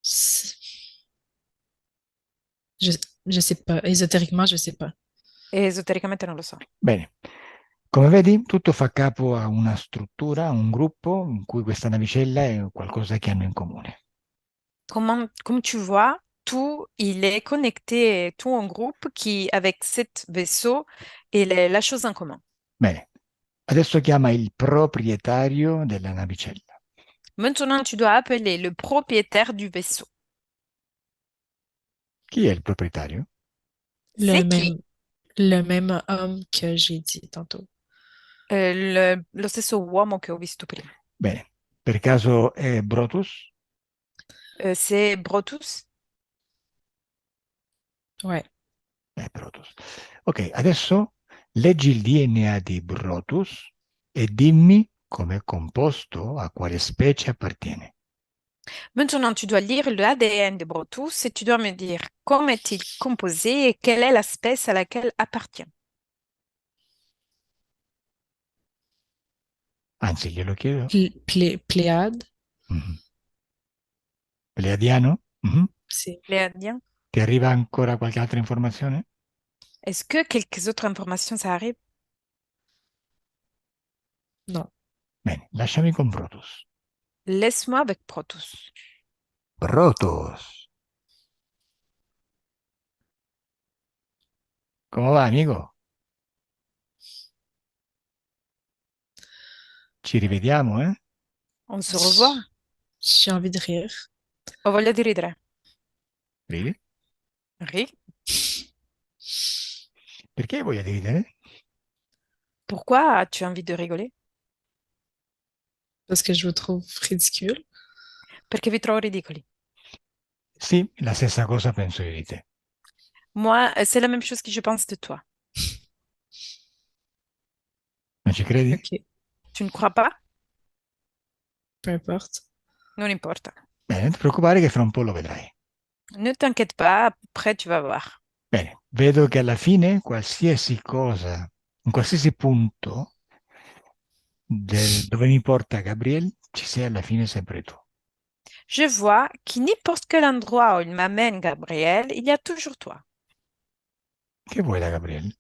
c- je, je sais pas. Ésotériquement, je sais pas.
Esotericamente non lo so.
Bene, come vedi, tutto fa capo a una struttura, a un gruppo in cui questa navicella è qualcosa che hanno in comune.
Comme tu vois, tout, il est connecté, tout en groupe qui, avec cet vaisseau, et la chose en commun.
Bene, adesso chiama il proprietario della navicella.
Maintenant, tu dois appeler le propriétaire du vaisseau.
Chi è il proprietario?
C'est qui?
Le même homme que j'ai dit tantôt.
Lo stesso uomo che ho visto prima.
Bene, per caso è Brotus?
C'est Brotus?
Ouais.
È Brotus. Ok, adesso leggi il DNA di Brotus e dimmi come è composto, a quale specie appartiene.
Maintenant, tu dois lire le ADN de Brotus et tu dois me dire comment est-il composé et quelle est l'espèce à laquelle appartient.
Anzi, glielo chiedo.
Pléiade,
Mhm. Pleiadiano? Mhm.
c'est...
Léadien,
Ti arriva ancora qualche altra informazione?
est-ce que quelques autres informations, ça arrive?
Non.
Bene, lasciami con Brotus.
Laisse-moi avec Brotus.
Brotus! Come va, amico? Ci rivediamo, eh?
On se revoit.
J'ai envie de rire.
Ho voglia di ridere.
Ridi?
Ri?
Perché hai voglia di ridere?
Pourquoi as-tu envie de rigoler?
Parce que je vous trouve ridicule.
Perché vi trovo ridicoli.
Sì, la stessa cosa penso io di te.
Moi, c'est la même chose que je pense de toi.
Non ci credi?
Ok,
Tu ne crois pas?
peu importe.
Non importa.
Bene, non ti preoccupare che fra un po' lo vedrai.
Ne t'inquiète pas, après tu vas voir.
Bene, vedo che alla fine qualsiasi cosa, in qualsiasi punto dove mi porta Gabriel, ci sei alla fine sempre tu.
Je vois qu'à n'importe quel endroit où il m'amène Gabriel, il y a toujours toi.
Che vuoi da Gabriel?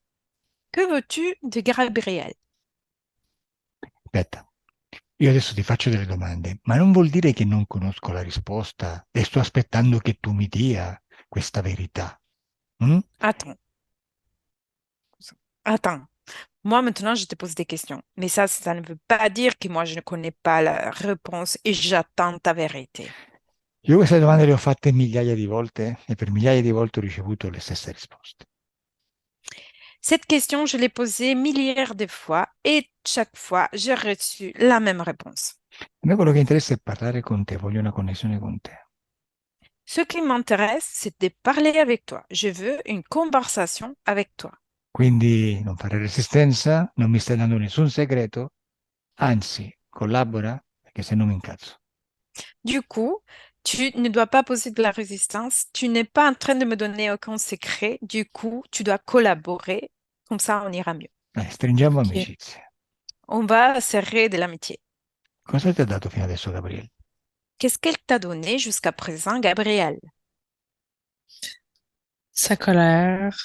Que veux-tu de Gabriel?
Aspetta, io adesso ti faccio delle domande, ma non vuol dire che non conosco la risposta e sto aspettando che tu mi dia questa verità. Mm?
Attends, attends. Moi, maintenant, je te pose des questions. Mais ça ne veut pas dire que moi, je ne connais pas la réponse et j'attends ta vérité.
Io queste domande le ho fatte migliaia di volte e per migliaia di volte ho ricevuto le stesse risposte.
Cette question, je l'ai posée milliards de fois et chaque fois, j'ai reçu la même réponse.
A me quello che interessa è parlare con te, voglio una connessione con te.
Ce qui m'intéresse, c'est de parler avec toi. Je veux une conversation avec toi.
Quindi non fare resistenza, non mi stai dando nessun segreto, anzi, collabora, perché se no mi incazzo.
Du coup, tu ne dois pas poser de la résistance. Tu n'es pas en train de me donner aucun secret. Du coup, tu dois collaborer. Comme ça, on ira mieux.
Stringiamo
Ok.
amicizia.
On va serrer de l'amitié.
Cosa ti ha dato fino adesso Gabriele?
Qu'est-ce qu'elle t'a donné jusqu'à présent, Gabriel?
Sa colère,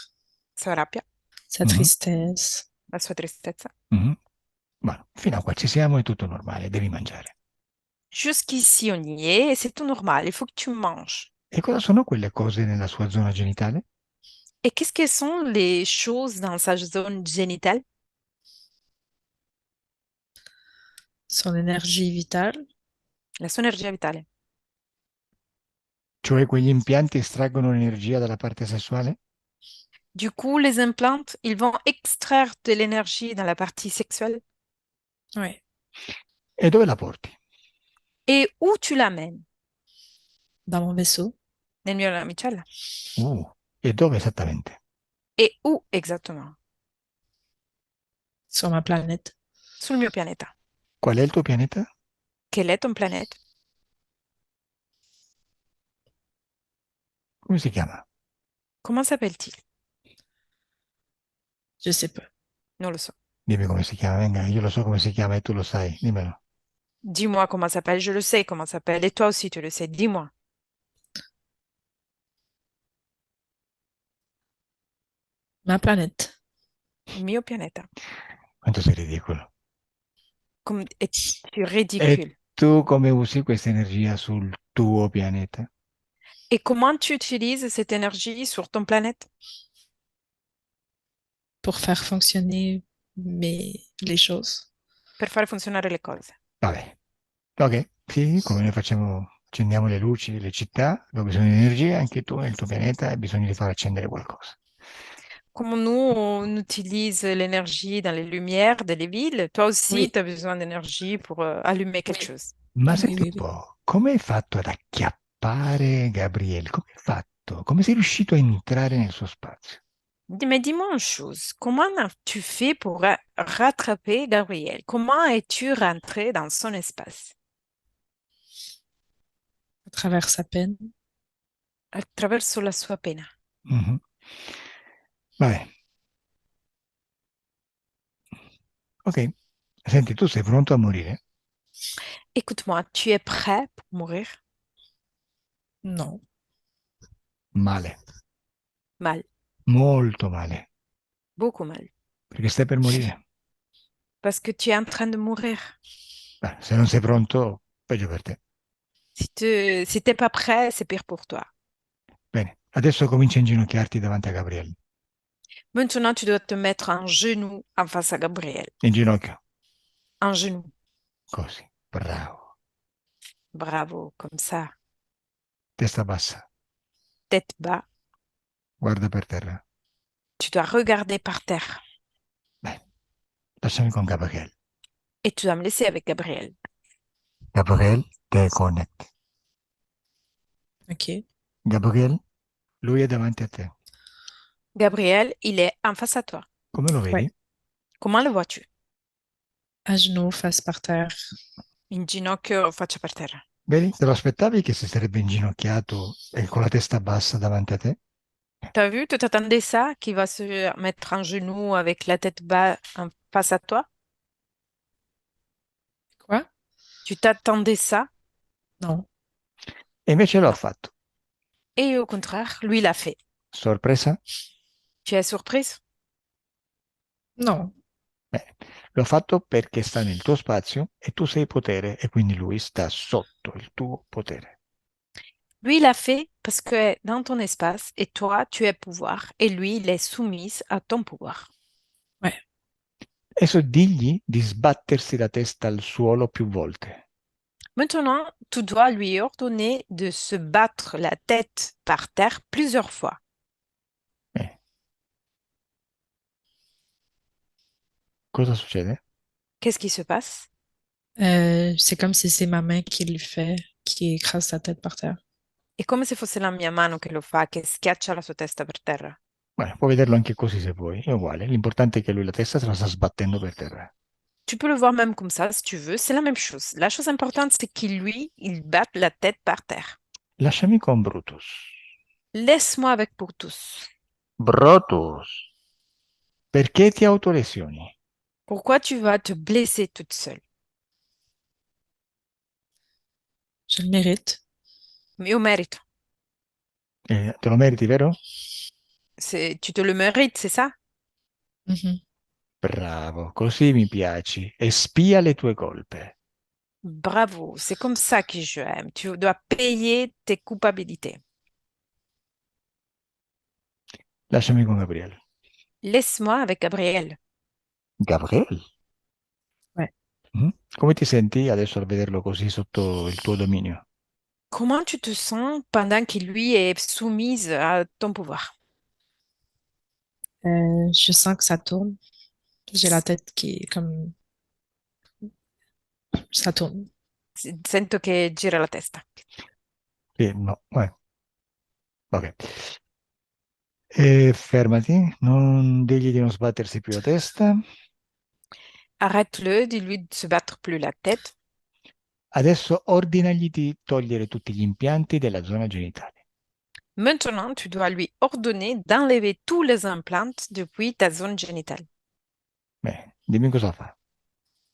Sua rabbia,
sa
Mhm,
tristesse.
la sua tristezza.
mhm. Ma fino a qua ci siamo, è tutto normale, devi mangiare.
Jusqu'ici, on y est et c'est tout normal. Il faut que tu manges.
E cosa sono quelle cose nella sua zona genitale?
Et qu'est-ce que sont les choses dans sa zone génitale?
Son énergie vitale.
La sua energia vitale.
Cioè quegli impianti estraggono l'energia dalla parte sessuale?
Du coup, les implants, ils vont extraire de l'énergie dans la partie sexuelle.
Ouais.
E dove la porti?
Et où tu l'amènes?
Dans mon vaisseau.
Nel mio lamicella.
E dove esattamente?
Et où exactement?
Sur ma planète.
Sul mio pianeta.
Qual è il tuo pianeta?
Quel est ton planète?
Come si chiama?
Comment s'appelle-t-il?
Je sais pas.
Non lo so.
Dimmi come si chiama, venga, io lo so come si chiama e tu lo sai, dimmelo.
Dis-moi comment s'appelle. Je le sais comment s'appelle. Et toi aussi, tu le sais. Dis-moi.
Ma planète.
Il mio pianeta.
Quanto sei ridicolo.
Es-tu
E
ridicule?
tu come usi questa energia sul tuo pianeta?
Et comment tu utilises cette énergie sur ton planète?
Pour faire fonctionner les choses.
Per fare funzionare le cose.
Vabbè, ok, sì, come noi facciamo, accendiamo le luci, le città, dove bisogna di energia, anche tu nel tuo pianeta hai bisogno di far accendere qualcosa.
Comme nous, on utilise l'énergie dans les lumières de les villes, toi aussi,
Oui.
tu as besoin d'énergie pour allumer quelque
Oui.
chose.
Ma
Oui,
senti
oui,
un
oui.
po', come hai fatto ad acchiappare Gabriele? Come hai fatto? Come sei riuscito a entrare nel suo spazio?
Mais dis-moi une chose, comment as-tu fait pour rattraper Gabriel? Comment es-tu rentré dans son espace?
À travers sa peine.
Attraverso la sua pena.
Mhm. Vabbè. Ok, senti, tu sei pronto a morire?
Écoute-moi, tu es prêt pour mourir?
Non.
Male,
Mal,
molto male,
beaucoup mal,
perché stai per morire.
parce que tu es en train de mourir.
Beh, se non sei pronto, peggio per te.
Si t'es pas prêt, c'est pire pour toi.
Bene, adesso comincia a inginocchiarti davanti a Gabriele.
Maintenant, tu dois te mettre en genou en face à Gabriel.
In ginocchio,
En genou.
così, bravo.
Bravo, comme ça.
Testa bassa,
Tête bas.
guarda per terra.
Tu dois regarder par terre.
Bene, lasciami con Gabriele.
Et tu dois me laisser avec Gabriel.
Gabriele, te connect.
OK.
Gabriele, lui è davanti a te.
Gabriel, il est en face à toi.
Come lo vedi?
Ouais.
Comment le vois-tu?
À genoux, face par terre.
In ginocchio, faccia per terra.
Vedi? Te lo aspettavi che si sarebbe inginocchiato e con la testa bassa davanti a te?
T'as vu, tu t'attendais ça, qu'il va se mettre en genou avec la tête bas en face à toi?
Quoi?
Tu t'attendais ça?
Non.
E invece l'ho
Non.
fatto.
Et au contraire, lui l'a fait.
Sorpresa?
Tu es surprise?
Non.
Bene, l'ho fatto perché sta nel tuo spazio e tu sei potere e quindi lui sta sotto il tuo potere.
Lui, il l'a fait parce que est dans ton espace et toi, tu es pouvoir et lui, il est soumis à ton pouvoir.
Ouais.
Adesso digli di sbattersi la testa al suolo più volte.
Maintenant, tu dois lui ordonner de se battre la tête par terre plusieurs fois.
Bene. Cosa succede?
Qu'est-ce qui se passe?
C'est comme si c'est ma main qui le fait, qui écrase sa tête par terre.
È come se fosse la mia mano che lo fa, che schiaccia la sua testa per terra.
Beh, puoi vederlo anche così se vuoi, è uguale. L'importante è che lui la testa se la sta sbattendo per terra.
Tu peux le voir même comme ça, si tu veux, c'est la même chose. La chose importante, c'est qu'il, lui, il batte la tête par terre.
Lasciami con Brutus.
Laisse-moi avec pour tous.
Brutus, perché ti autolesioni?
Pourquoi tu vas te blesser toute seule?
Je le mérite.
Io merito.
Te lo meriti, vero?
Tu te le mérites, c'est ça?
Mhm.
Bravo, così mi piaci. E spia le tue colpe.
Bravo, c'est comme ça que je aime. Tu dois payer tes culpabilités.
Lasciami con Gabriele.
Laisse-moi avec Gabriel.
Gabriele?
Ouais.
Mm? Come ti senti adesso al vederlo così sotto il tuo dominio?
Comment tu te sens pendant qu'il lui est soumise à ton pouvoir?
Je sens que ça tourne. J'ai la tête qui est comme ça tourne.
Sento che gira la testa.
Sì, no, ok. Fermati, non digli di non sbattersi più la testa.
Arrête-le, dis-lui de se battre plus la tête.
Adesso ordinagli di togliere tutti gli impianti della zona genitale.
Maintenant, tu dois lui ordonner d'enlever tous les implants depuis ta zone génitale.
Bene, dimmi cosa fa.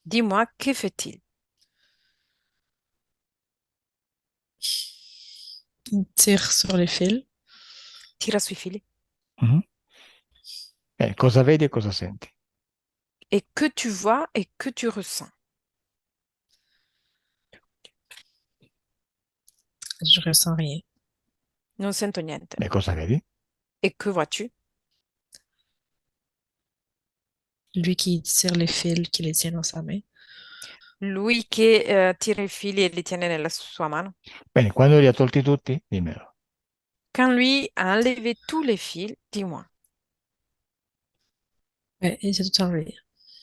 Dis-moi, que fait-il?
Il tire sur les fils.
Tira sui fili.
Mhm. Cosa vedi e cosa senti?
Et que tu vois et que tu ressens.
Je ressens rien.
Non sento niente.
Cosa vedi?
Et que vois-tu?
Lui qui tire les fils, qui les tient dans sa main.
Lui che tira i fili e li tiene nella sua mano.
Bene, quando li ha tolti tutti, dimmelo.
Quand lui a enlevé tous les fils, dis-moi,
Il s'est tout enlevé.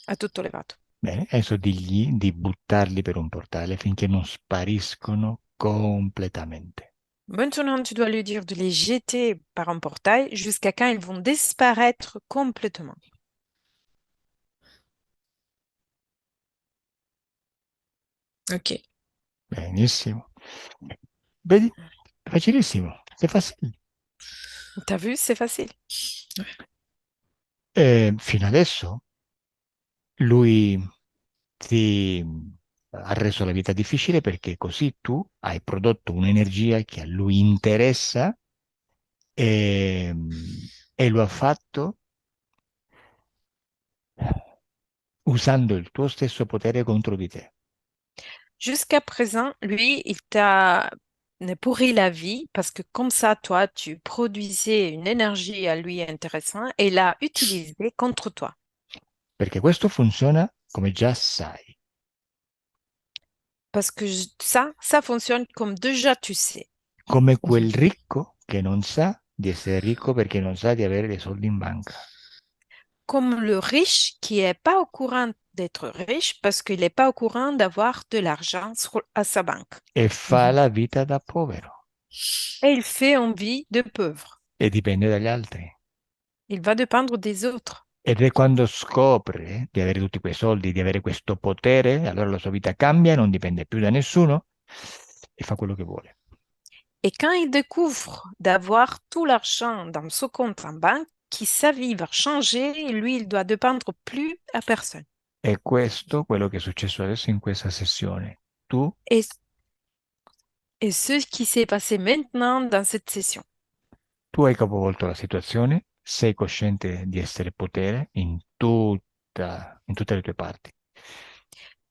ha tutto levato.
Bene, adesso digli di buttarli per un portale finché non spariscono completamente.
Maintenant, tu dois lui dire de les jeter par un portail jusqu'à quand ils vont disparaître complètement.
OK.
Benissimo. Vedi? Facilissimo. È facile.
T'as vu, c'est facile.
Fino adesso lui ti ha reso la vita difficile perché così tu hai prodotto un'energia che a lui interessa e, e lo ha fatto usando il tuo stesso potere contro di te.
Jusqu'à présent, lui, il t'a pourri la vie parce que comme ça, toi, tu produisais une énergie à lui intéressante et il l'a utilisée contre toi.
Perché questo funziona come già sai.
Parce que ça fonctionne comme déjà tu sais.
Come quel ricco che non sa di essere ricco perché non sa di avere dei soldi in banca.
Comme le riche qui est pas au courant d'être riche parce qu'il n'est pas au courant d'avoir de l'argent à sa banque.
E fa la vita da povero
Et il fait envie de pauvre.
e dipende dagli altri.
Il va dépendre des autres.
Ed è quando scopre di avere tutti quei soldi, di avere questo potere, allora la sua vita cambia, non dipende più da nessuno e fa quello che vuole.
Et quand il découvre d'avoir tout l'argent dans son compte en banque, qui sa vie va changer, et lui, il doit dépendre plus à personne.
È questo quello che è successo adesso in questa sessione.
Et, et ce qui s'est passé maintenant dans cette session.
Tu hai capovolto la situazione, sei cosciente di essere potere in tutte le tue parti.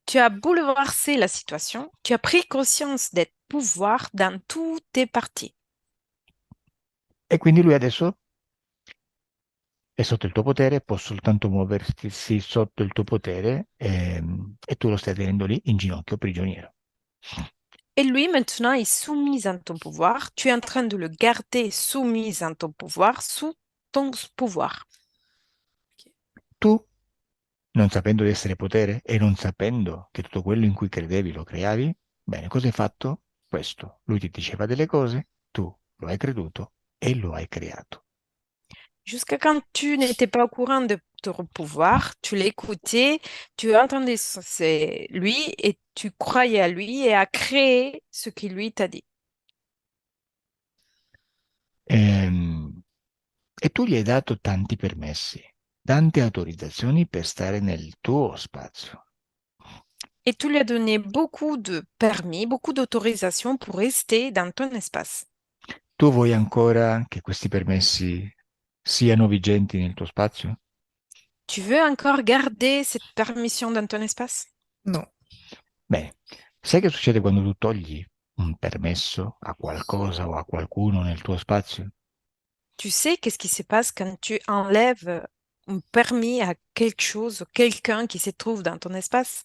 Tu as bouleversé la situation, tu as pris conscience d'être pouvoir dans toutes tes parties.
E quindi lui adesso è sotto il tuo potere, può soltanto muoversi sotto il tuo potere e tu lo stai tenendo lì in ginocchio, prigioniero.
Et lui, maintenant, est soumis à ton pouvoir. Tu es en train de le garder soumis à ton pouvoir, sous ton pouvoir.
Tu, non sapendo di essere potere e non sapendo che tutto quello in cui credevi lo creavi, bene, cosa hai fatto? Questo. Lui ti diceva delle cose, tu lo hai creduto e lo hai creato.
Jusqu'à quand tu n'étais pas au courant de ton pouvoir, tu l'écoutais, tu entendais c'est lui et tu croyais à lui et à créer ce qu'il lui t'a dit.
Ehm, E tu gli hai dato tanti permessi, tante autorizzazioni per stare nel tuo spazio.
Et tu lui as donné beaucoup de permis, beaucoup d'autorisations pour rester dans ton espace.
Tu vuoi ancora che questi permessi siano vigenti nel tuo spazio?
Tu veux encore garder cette permission dans ton espace?
Non.
Bene, sai che succede quando tu togli un permesso a qualcosa o a qualcuno nel tuo spazio?
Tu sais qu'est-ce qui se passe quand tu enlèves un permis à quelque chose, quelqu'un qui se trouve dans ton espace?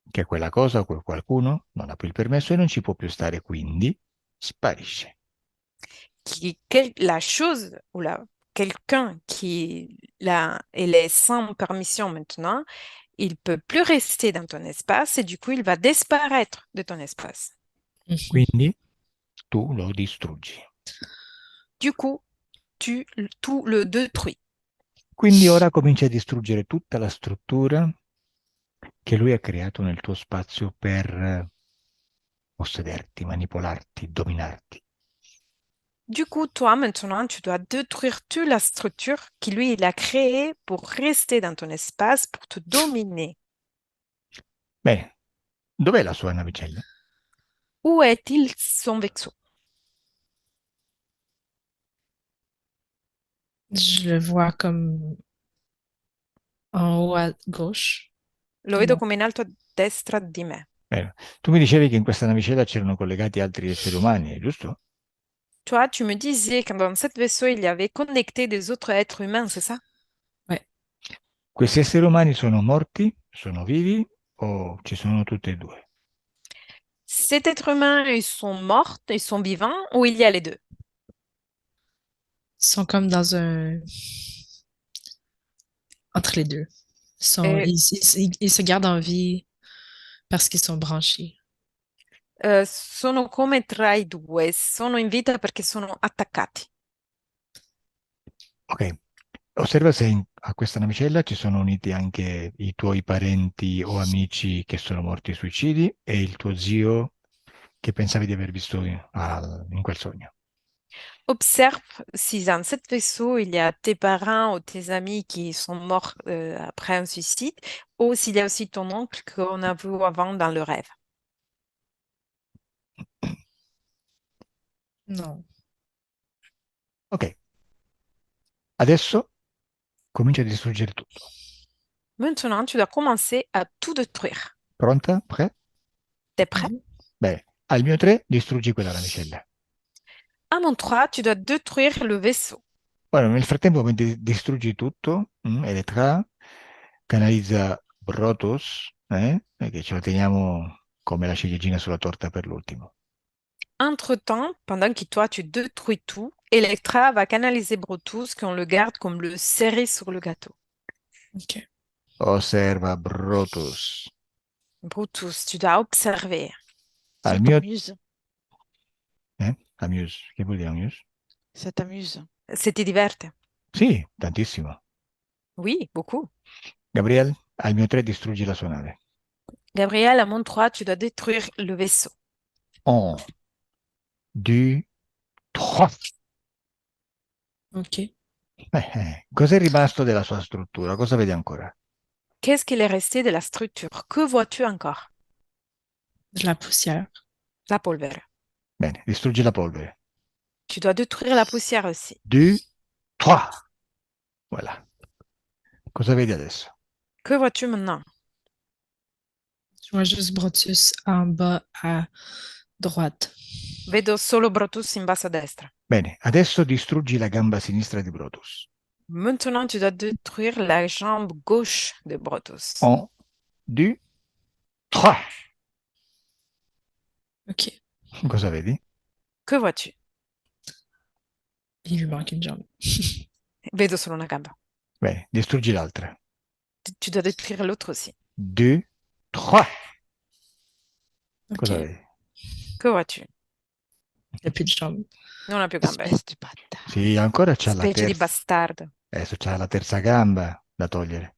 Che quella cosa o quel qualcuno non ha più il permesso e non ci può più stare, quindi sparisce.
La chose ou quelqu'un elle est sans permission maintenant, il peut plus rester dans ton espace et du coup, il va disparaître de ton espace.
Quindi tu lo distruggi.
Du coup, tu le détruis.
Quindi ora cominci a distruggere tutta la struttura che lui ha creato nel tuo spazio per possederti, manipolarti, dominarti.
Du coup, toi, maintenant, tu dois détruire toute la structure que lui, il a créée pour rester dans ton espace, pour te dominer.
Bene, dov'è la sua navicella?
Où est-il son vaisseau?
Je le vois comme en haut à gauche.
Lo vedo come in alto a destra di me.
Bene. Tu mi dicevi che in questa navicella c'erano collegati altri esseri umani, giusto?
Toi, tu me disais que dans cet vaisseau, il y avait connecté des autres êtres humains, c'est ça?
Ouais.
Questi esseri umani sono morti, sono vivi o ci sono tutti e due?
Cet être humain, ils sont morts, ils sont vivants, ou il y a les deux?
Ils sont comme dans un... entre les deux.
Euh,
Ils se gardent en vie parce qu'ils sont branchés.
sono come tra i due, sono in vita perché sono attaccati.
Ok, osserva se a questa navicella ci sono uniti anche i tuoi parenti o amici che sono morti ai suicidi e il tuo zio che pensavi di aver visto in quel sogno.
Observe si dans cet vaisseau, il y a tes parents ou tes amis qui sont morts après un suicide, ou s'il y a aussi ton oncle qu'on a vu avant dans le rêve.
Non.
Ok, adesso comincia a distruggere tutto.
Maintenant, tu dois commencer à tout détruire.
Pronta? Prêt?
T'es prêt?
Mhm.
Bene, al mio 3 distruggi quella navicella.
À mon 3, tu dois détruire le vaisseau.
Ora, nel frattempo, mentre distruggi tutto, Elettra canalizza Brotos, che ce lo teniamo come la ciliegina sulla torta per l'ultimo.
Entre-temps, pendant que toi, tu détruis tout, Electra va canaliser Brutus qu'on le garde comme le cerise sur le gâteau.
OK.
Osserva Brotus.
Brutus, tu dois observer.
Al
Ça
mio...
t'amuse.
Amuse. Che vuol dire amuse?
Ça t'amuse.
Ça te diverte?
Sì, tantissimo.
Oui, beaucoup.
Gabriel, al mio 3 distruggi la sua nave.
Gabriel, à mon 3, tu dois détruire le vaisseau.
1, 2, 3.
OK.
Cos'è rimasto della sua struttura? Cosa vedi ancora?
Qu'est-ce qu'il est resté de la structure? Que vois-tu encore?
De la poussière.
La polvere.
Bene, distruggi la polvere.
Tu dois détruire la poussière aussi.
2, 3. Voilà. Cosa vedi adesso?
Que vois-tu maintenant?
Je vois juste Brotus en bas à droite.
Vedo solo Brutus in basso a destra.
Bene, adesso distruggi la gamba sinistra di Brotus.
Maintenant, tu dois détruire la jambe gauche de Brutus.
1, 2, 3.
OK.
Cosa vedi?
Que vois-tu?
Il lui manque une jambe.
Vedo solo una gamba.
Bene, distruggi l'altra.
Tu dois détruire l'autre aussi.
2, 3. Cosa
OK.
vedi?
Que vois-tu?
Il n'y a plus de jambe.
Non ha più gambe.
Espèce de bâtard.
Sì, ancora c'ha la
Specie di
terza.
bastardo.
Adesso c'ha la terza gamba da togliere.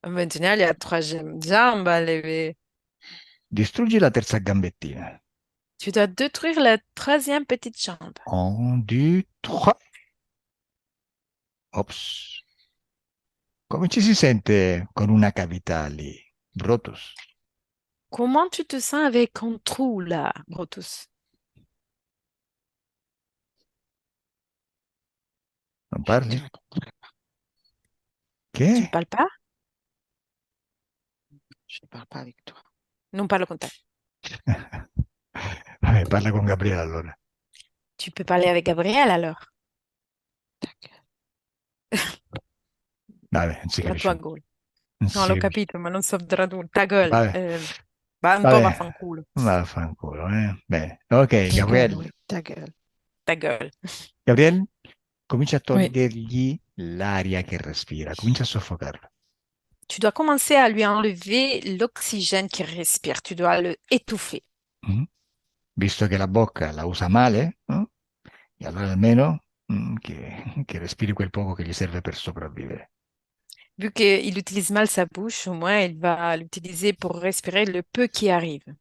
Maintenant, il y a trois jambes à lever.
Distruggi la terza gambettina.
Tu dois détruire la troisième petite jambe.
1, 2, 3. Ops. Come ci si sente con una cavità lì? Brutus.
Comment tu te sens avec un trou là, Brutus?
Non
Je
parli?
ne comprends pas.
Tu ne
Che?
parles pas?
Je ne parle pas avec toi.
Non parlo con te.
Vabbè, parla con Gabriele allora.
Tu peux parler avec Gabriel alors.
Ta gueule.
Vabbè, non si
La tua
capisce.
goal.
Non si
No, l'ho
capisce.
capito, ma non so tradurre. Ta gueule.
Vabbè.
Va un po'
Vabbè,
vaffanculo.
vaffanculo, Bene, ok,
Ta gueule,
Gabriel.
oui, ta gueule.
Ta gueule.
Gabriel, comincia a
Oui,
togliergli l'aria che respira, comincia a soffocarlo.
Tu dois commencer à lui enlever l'oxygène qu'il respire. Tu dois le étouffer.
Mm? Visto che la bocca la usa male, no? E allora almeno che respiri quel poco che gli serve per sopravvivere.
Vu qu'il utilise mal sa bouche, au moins il va l'utiliser pour respirer le peu qui arrive.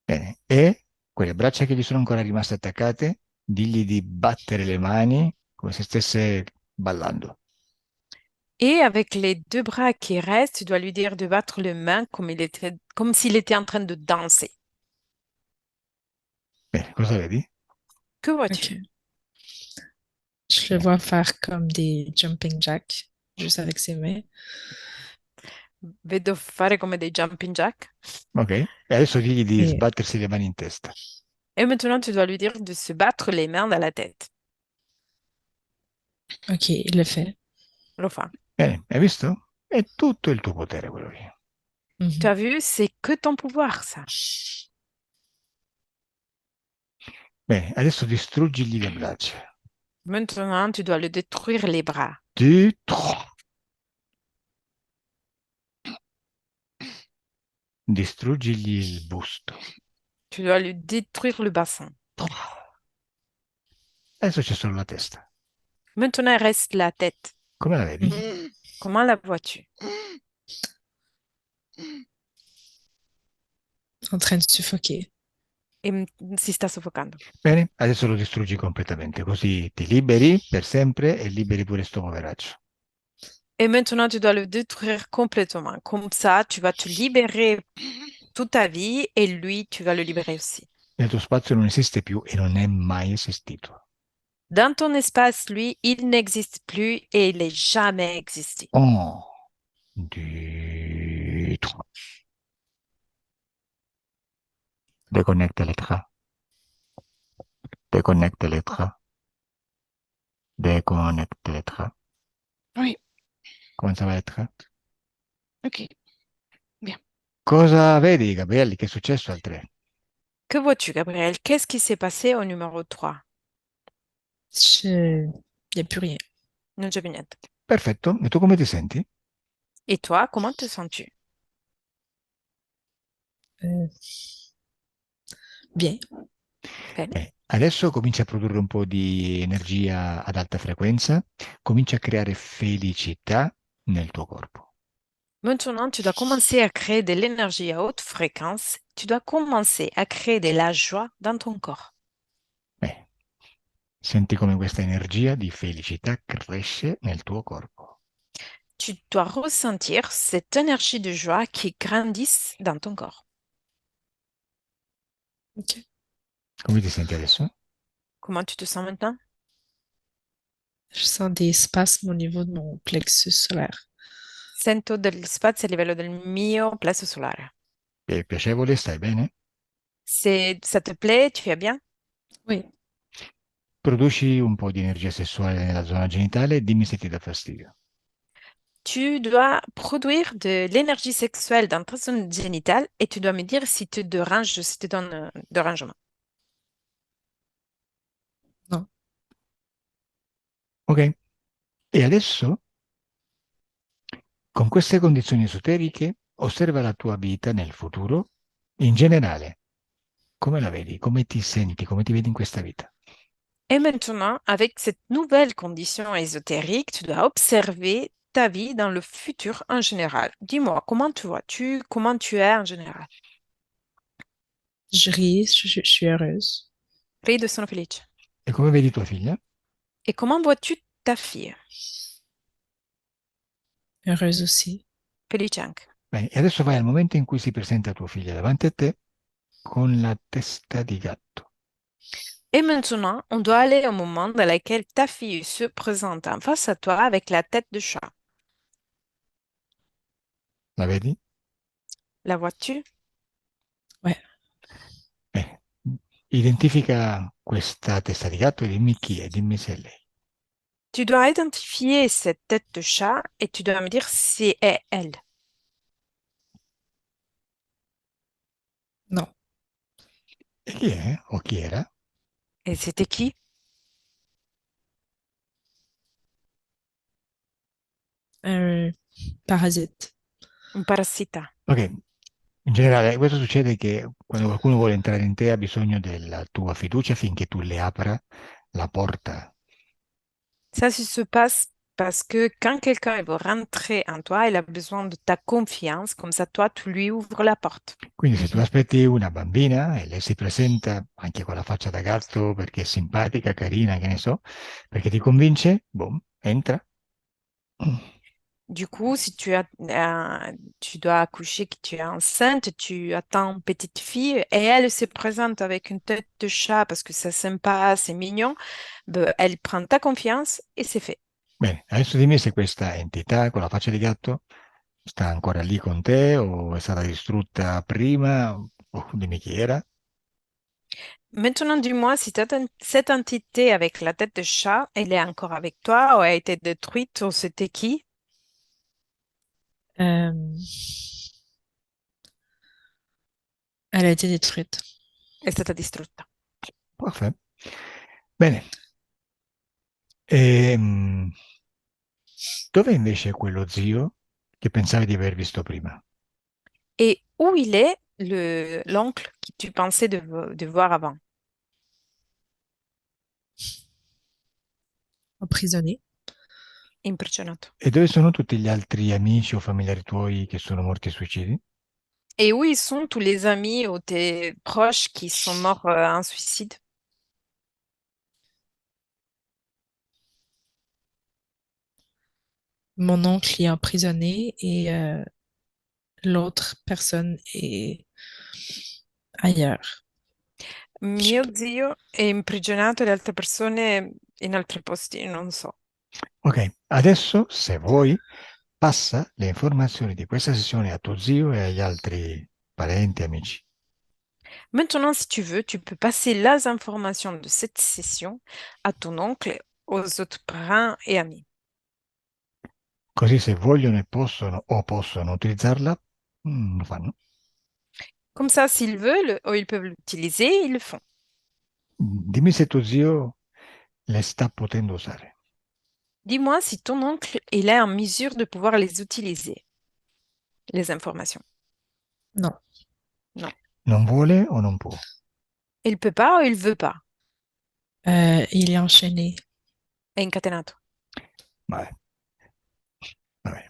Bene, e quelle braccia che gli sono ancora rimaste attaccate, digli di battere le mani come se stesse ballando.
Et avec les deux bras qui restent, tu dois lui dire de battre les mains comme s'il était en train de danser.
Bene, cosa vedi?
Que vois-tu?
ok. Je le vois faire comme des jumping jacks, juste avec ses mains.
Vedo fare come dei jumping jack.
Ok? E adesso digli di
Et
sbattersi le mani in testa.
Et maintenant, tu dois lui dire de se battre les mains dans la tête.
ok, il le fait.
Lo fa.
Bene, hai visto? È tutto il tuo potere quello lì.
Tu
Mhm.
as vu, c'est que ton pouvoir, ça.
Bene, adesso distruggigli le braccia.
Maintenant, tu dois le détruire les bras.
Distruggigli il busto.
Tu dois lui détruire le bassin.
Adesso c'è solo la testa.
Maintenant, il reste la tête.
Come la vedi?
Comment la vois-tu?
En train de suffoquer.
Si sta soffocando.
Bene, adesso lo distruggi completamente, così ti liberi per sempre e liberi pure sto poveraccio.
Et maintenant, tu dois le détruire complètement. Comme ça, tu vas te libérer toute ta vie et lui, tu vas le libérer aussi.
Nel tuo spazio non esiste più e non è mai esistito.
Dans ton espace, lui, il n'existe plus et il n'est jamais existé.
Oh, dietro. Déconnecte l'écran. Déconnecte l'écran. Déconnecte l'écran.
Oui,
Come ça va l'écran?
ok, bien.
Cosa vedi, Gabriele? Che è successo al 3?
Que vois-tu, Gabriel? Qu'est-ce qui s'est passé au numéro 3?
Il n'y a plus rien.
Non c'è più niente.
Perfetto, e tu come ti senti?
Et toi, comment te sens-tu?
Euh, bien.
Bene.
Adesso comincia a produrre un po' di energia ad alta frequenza, comincia a creare felicità nel tuo corpo.
Maintenant, tu dois commencer à créer de l'énergie à haute fréquence. Tu dois commencer à créer de la joie dans ton corps.
Beh, senti come questa energia di felicità cresce nel tuo corpo.
Tu dois ressentir cette énergie de joie qui grandisse dans ton corps.
Ok.
Come ti senti adesso?
Comment tu te sens maintenant?
Je sens des spasmes au niveau de mon plexus solaire.
Sento degli spazi a livello del mio plesso solare.
È piacevole? Stai bene?
Ça te plaît? Tu es bien?
Oui.
Produci un po' di energia sessuale nella zona genitale e dimmi se ti dà fastidio.
Tu dois produire de l'énergie sexuelle dans ta zone génitale et tu dois me dire si te dérange, si te donne dérangement.
Non.
Ok? E adesso, con queste condizioni esoteriche, osserva la tua vita nel futuro in generale. Come la vedi? Come ti senti? Come ti vedi in questa vita?
Et maintenant, avec cette nouvelle condition ésotérique, tu dois observer ta vie dans le futur en général. Dis-moi, comment tu vois-tu, comment tu es en général?
Je ris, je suis heureuse.
Rido e sono felice.
E come vedi tua figlia?
Et comment vois-tu ta fille?
Heureuse aussi.
Felice anche.
Bene, e adesso vai al momento in cui si presenta tua figlia davanti a te con la testa di gatto.
Et maintenant, on doit aller au moment dans lequel ta fille se présente en face à toi avec la tête de chat.
La vedi?
La vois-tu?
Ouais.
Bene. Identifica questa testa di gatto e dimmi chi è, dimmi se è lei.
Tu dois identifier cette tête de chat et tu dois me dire si c'est elle.
Non.
E chi è? O chi era?
Et c'était qui?
Un parasite.
Un parassita.
Ok, in generale questo succede che quando qualcuno vuole entrare in te ha bisogno della tua fiducia finché tu le apra la porta.
Ça se passe parce que quand quelqu'un il veut rentrer en toi, il a besoin de ta confiance, comme ça toi, tu lui ouvres la porte.
Quindi se tu
Mhm.
aspetti una bambina e lei si presenta anche con la faccia da gatto perché è simpatica, carina, che ne so, perché ti convince, boom, entra.
Du coup, si tu dois accoucher, que tu es enceinte, tu attends une petite fille et elle se présente avec une tête de chat parce que c'est sympa, c'est mignon, ben, elle prend ta confiance et c'est fait.
Bene, adesso dimmi se questa entità con la faccia di gatto sta ancora lì con te o è stata distrutta prima, o dimmi chi era.
Maintenant, dis-moi si cette entité avec la tête de chat, elle est encore avec toi ou a été détruite ou c'était qui?
Euh, Elle a été détruite.
È stata distrutta.
Perfetto. Bene. Ehm, dov'è invece quello zio che pensavi di aver visto prima?
Et où il est l'oncle que tu pensais de voir avant?
Emprisonnée.
Imprigionato.
E dove sono tutti gli altri amici o familiari tuoi che sono morti ai suicidi?
Et où ils sont tous les amis ou tes proches qui sont morts en suicide?
Mon oncle est emprisonné et l'autre personne est ailleurs. Je sais
Mio
pas.
zio è imprigionato e le altre persone in altri posti, non so.
Ok, adesso se vuoi passa le informazioni di questa sessione a tuo zio e agli altri parenti e amici.
Maintenant, si tu veux, tu peux passer les informations de cette session à ton oncle, aux autres parents et amis.
Così se vogliono e possono o possono utilizzarla, lo fanno.
Comme ça, s'ils veulent ou ils peuvent l'utiliser, ils le font.
Dimmi se tuo zio le sta potendo usare.
Dis-moi si ton oncle il est en mesure de pouvoir les utiliser, les informations.
Non.
Non.
Non vuole o non può?
Il peut pas ou il veut pas.
Il est enchaîné.
È incatenato.
Vabbè, vabbè.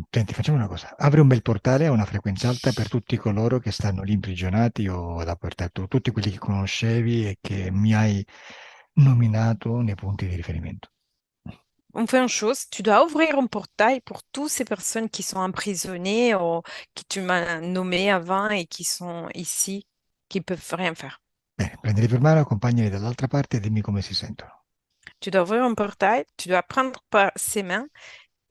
Senti, facciamo una cosa. Apri un bel portale a una frequenza alta per tutti coloro che stanno lì imprigionati o dappertutto, tutti quelli che conoscevi e che mi hai nominato nei punti di riferimento.
On fait une chose, tu dois ouvrir un portail pour toutes ces personnes qui sont emprisonnées ou que tu m'as nommées avant et qui sont ici, qui peuvent rien faire.
Bene, prendili per mano, accompagnali dall'altra parte e dimmi come si sentono.
Tu dois ouvrir un portail, tu dois prendre par ses mains,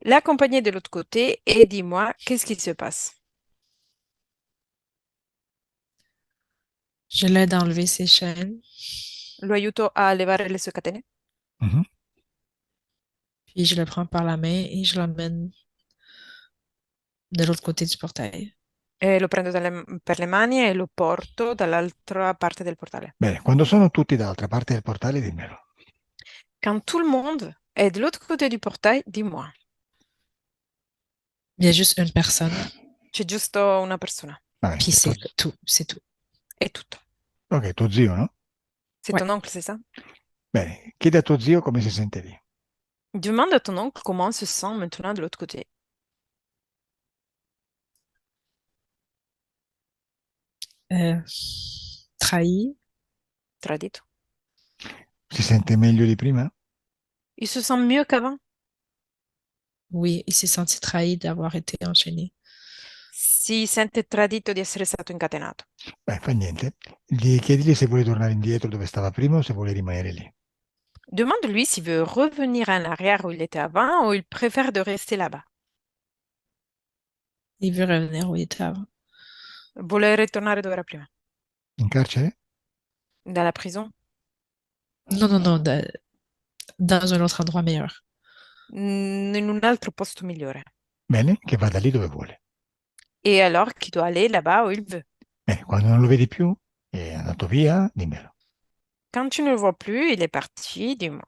l'accompagner de l'autre côté et dis-moi qu'est-ce qui se passe.
Je l'aide à enlever ses chaînes,
Lo aiuto a levare le sue catene
Mhm.
puis je le prends par la main et je l'emmène de l'autre côté du portail.
e lo prendo per le mani e lo porto dall'altra parte del portale.
Bene, quando sono tutti dall'altra parte del portale, dimmelo.
Quand tout le monde est de l'autre côté du portail, dis-moi.
Il y a juste une personne,
C'è giusto una persona.
Va bene,
puis
tuo,
c'est tout, c'est tout.
È tutto.
ok, tuo zio, no?
C'est
Ouais.
ton oncle, c'est ça?
Bene, chiedi a tuo zio come si sente lì.
Demande à ton oncle comment il se sent maintenant de l'autre côté.
Euh, Trahi,
Tradito.
Si sente meglio di prima?
Il se sent mieux qu'avant.
oui, il s'est senti trahi d'avoir été enchaîné.
Si sente tradito di essere stato incatenato.
Beh, fa niente. Chiedigli se vuole tornare indietro dove stava prima o se vuole rimanere lì.
Demande-lui s'il veut revenir en arrière où il était avant ou il préfère de rester là-bas.
Il veut revenir où il était avant.
Vuole ritornare dove era prima.
In carcere?
Dalla prison.
Non, non, non, dans un autre endroit meilleur.
In un altro posto migliore.
Bene, che vada lì dove vuole.
Et alors qu'il doit aller là-bas où il veut.
Bene, quando non lo vedi più, è andato via, dimmelo.
Quand tu ne le vois plus, il est parti, dis-moi.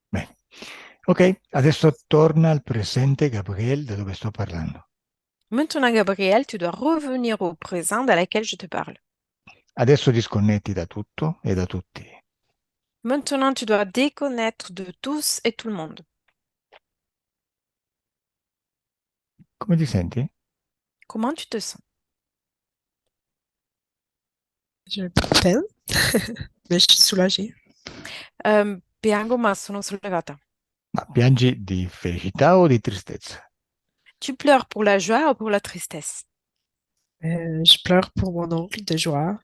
Bene. Ok, adesso torna al presente, Gabriele, da dove sto parlando.
Maintenant, Gabriel, tu dois revenir au présent dans lequel je te parle.
Adesso disconnetti da tutto e da tutti.
Maintenant, tu dois déconnecter de tous et tout le monde.
Come ti senti?
Comment tu te sens?
J'ai un peu de peine, mais je suis soulagée.
Piango, ma sono sollevata.
Ma piangi di felicità o di tristezza?
Tu pleures pour la joie ou pour la tristesse?
Je pleure pour mon oncle de joie.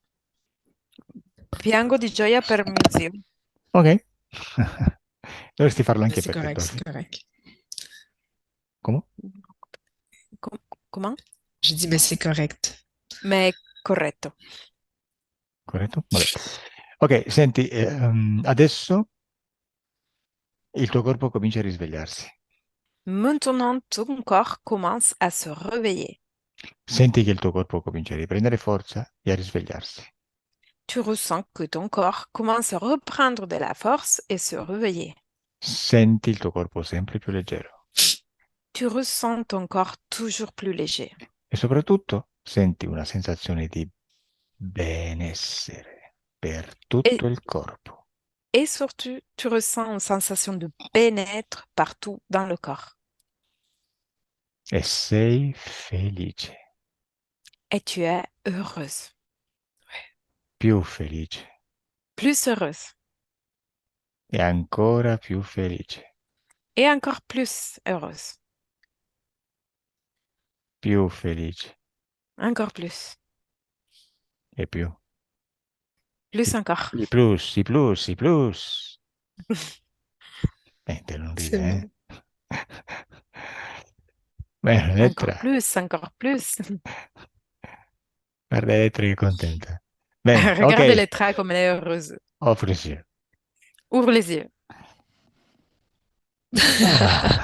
Piango di gioia per mio zio.
Ok. Dovresti farlo
Mais
anche
c'est
per te,
correct,
Tosi.
c'est correct.
Come?
Comment?
J'ai dit, mais c'est correct.
Mais corretto.
Corretto? Vabbè. Ok, senti, adesso il tuo corpo comincia a risvegliarsi.
Maintenant, ton corps commence à se réveiller.
Senti che il tuo corpo comincia a riprendere forza e a risvegliarsi.
Tu ressens que ton corps commence à reprendre de la force et se réveiller.
Senti il tuo corpo sempre più leggero.
Tu ressens ton corps toujours plus léger.
E soprattutto senti una sensazione di benessere per
Et,
tutto il corpo.
et surtout, tu ressens une sensation de bien-être partout dans le corps.
E sei felice,
Et tu es heureuse.
più felice
Plus heureuse.
e ancora più felice,
Et encore plus heureuse.
più felice
Encore plus.
e più.
Plus encore.
I plus, i plus, i plus. Te non
C'est
ride,
bon.
Bene,
Encore
Elettra.
plus, encore plus.
Guarda Elettra che è contenta. Bene,
Regarde
ok.
Lettra comme elle est heureuse.
Offrisi.
Ouvre les yeux.
Ah,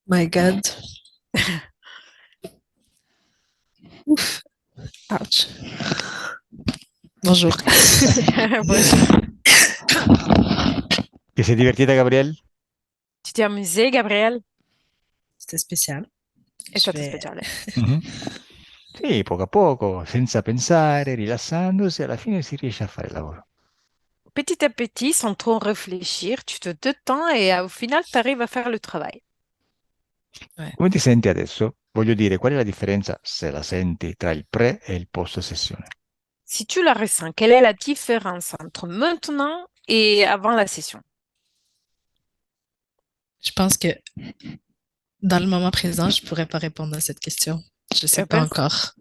My God. Ouf. Ouch. Bonjour.
Bonjour.
ti sei divertita, Gabriele?
Tu t'es amusé, Gabriel?
C'était spécial.
È
Je
stato
vais...
speciale.
Mhm. Sì, poco a poco, senza pensare, rilassandosi, alla fine si riesce a fare il lavoro.
Petit à petit, sans trop réfléchir, tu te détends et au final, tu arrives à faire le travail.
Ouais.
Come ti senti adesso? Voglio dire, qual è la differenza, se la senti, tra il pre e il post sessione?
Si tu la ressens, quelle est la différence entre maintenant et avant la session?
Je pense que dans le moment présent, je pourrais pas répondre à cette question. Je sais pas
Penso,
encore.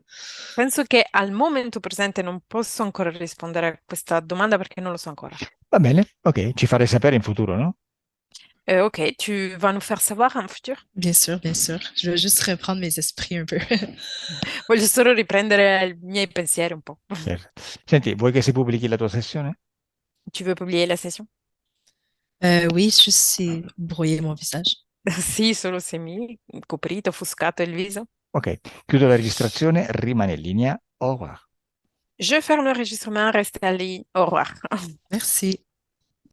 penso che al momento presente non posso ancora rispondere a questa domanda perché non lo so ancora.
Va bene, ok, ci farai sapere in futuro, no?
Ok, tu vas nous faire savoir en futur?
Bien sûr, bien sûr. Je veux juste reprendre mes esprits un peu.
Voglio solo riprendere i miei pensieri un po'.
Certo. Senti, vuoi che si pubblichi la tua sessione?
Tu veux publier la session?
Oui, juste c'est brouiller mon visage.
Sì, solo se mi coprito, offuscato il viso.
Ok, chiudo la registrazione, rimane in linea. Au revoir.
Je ferme l'enregistrement, reste en ligne. Au revoir.
Merci.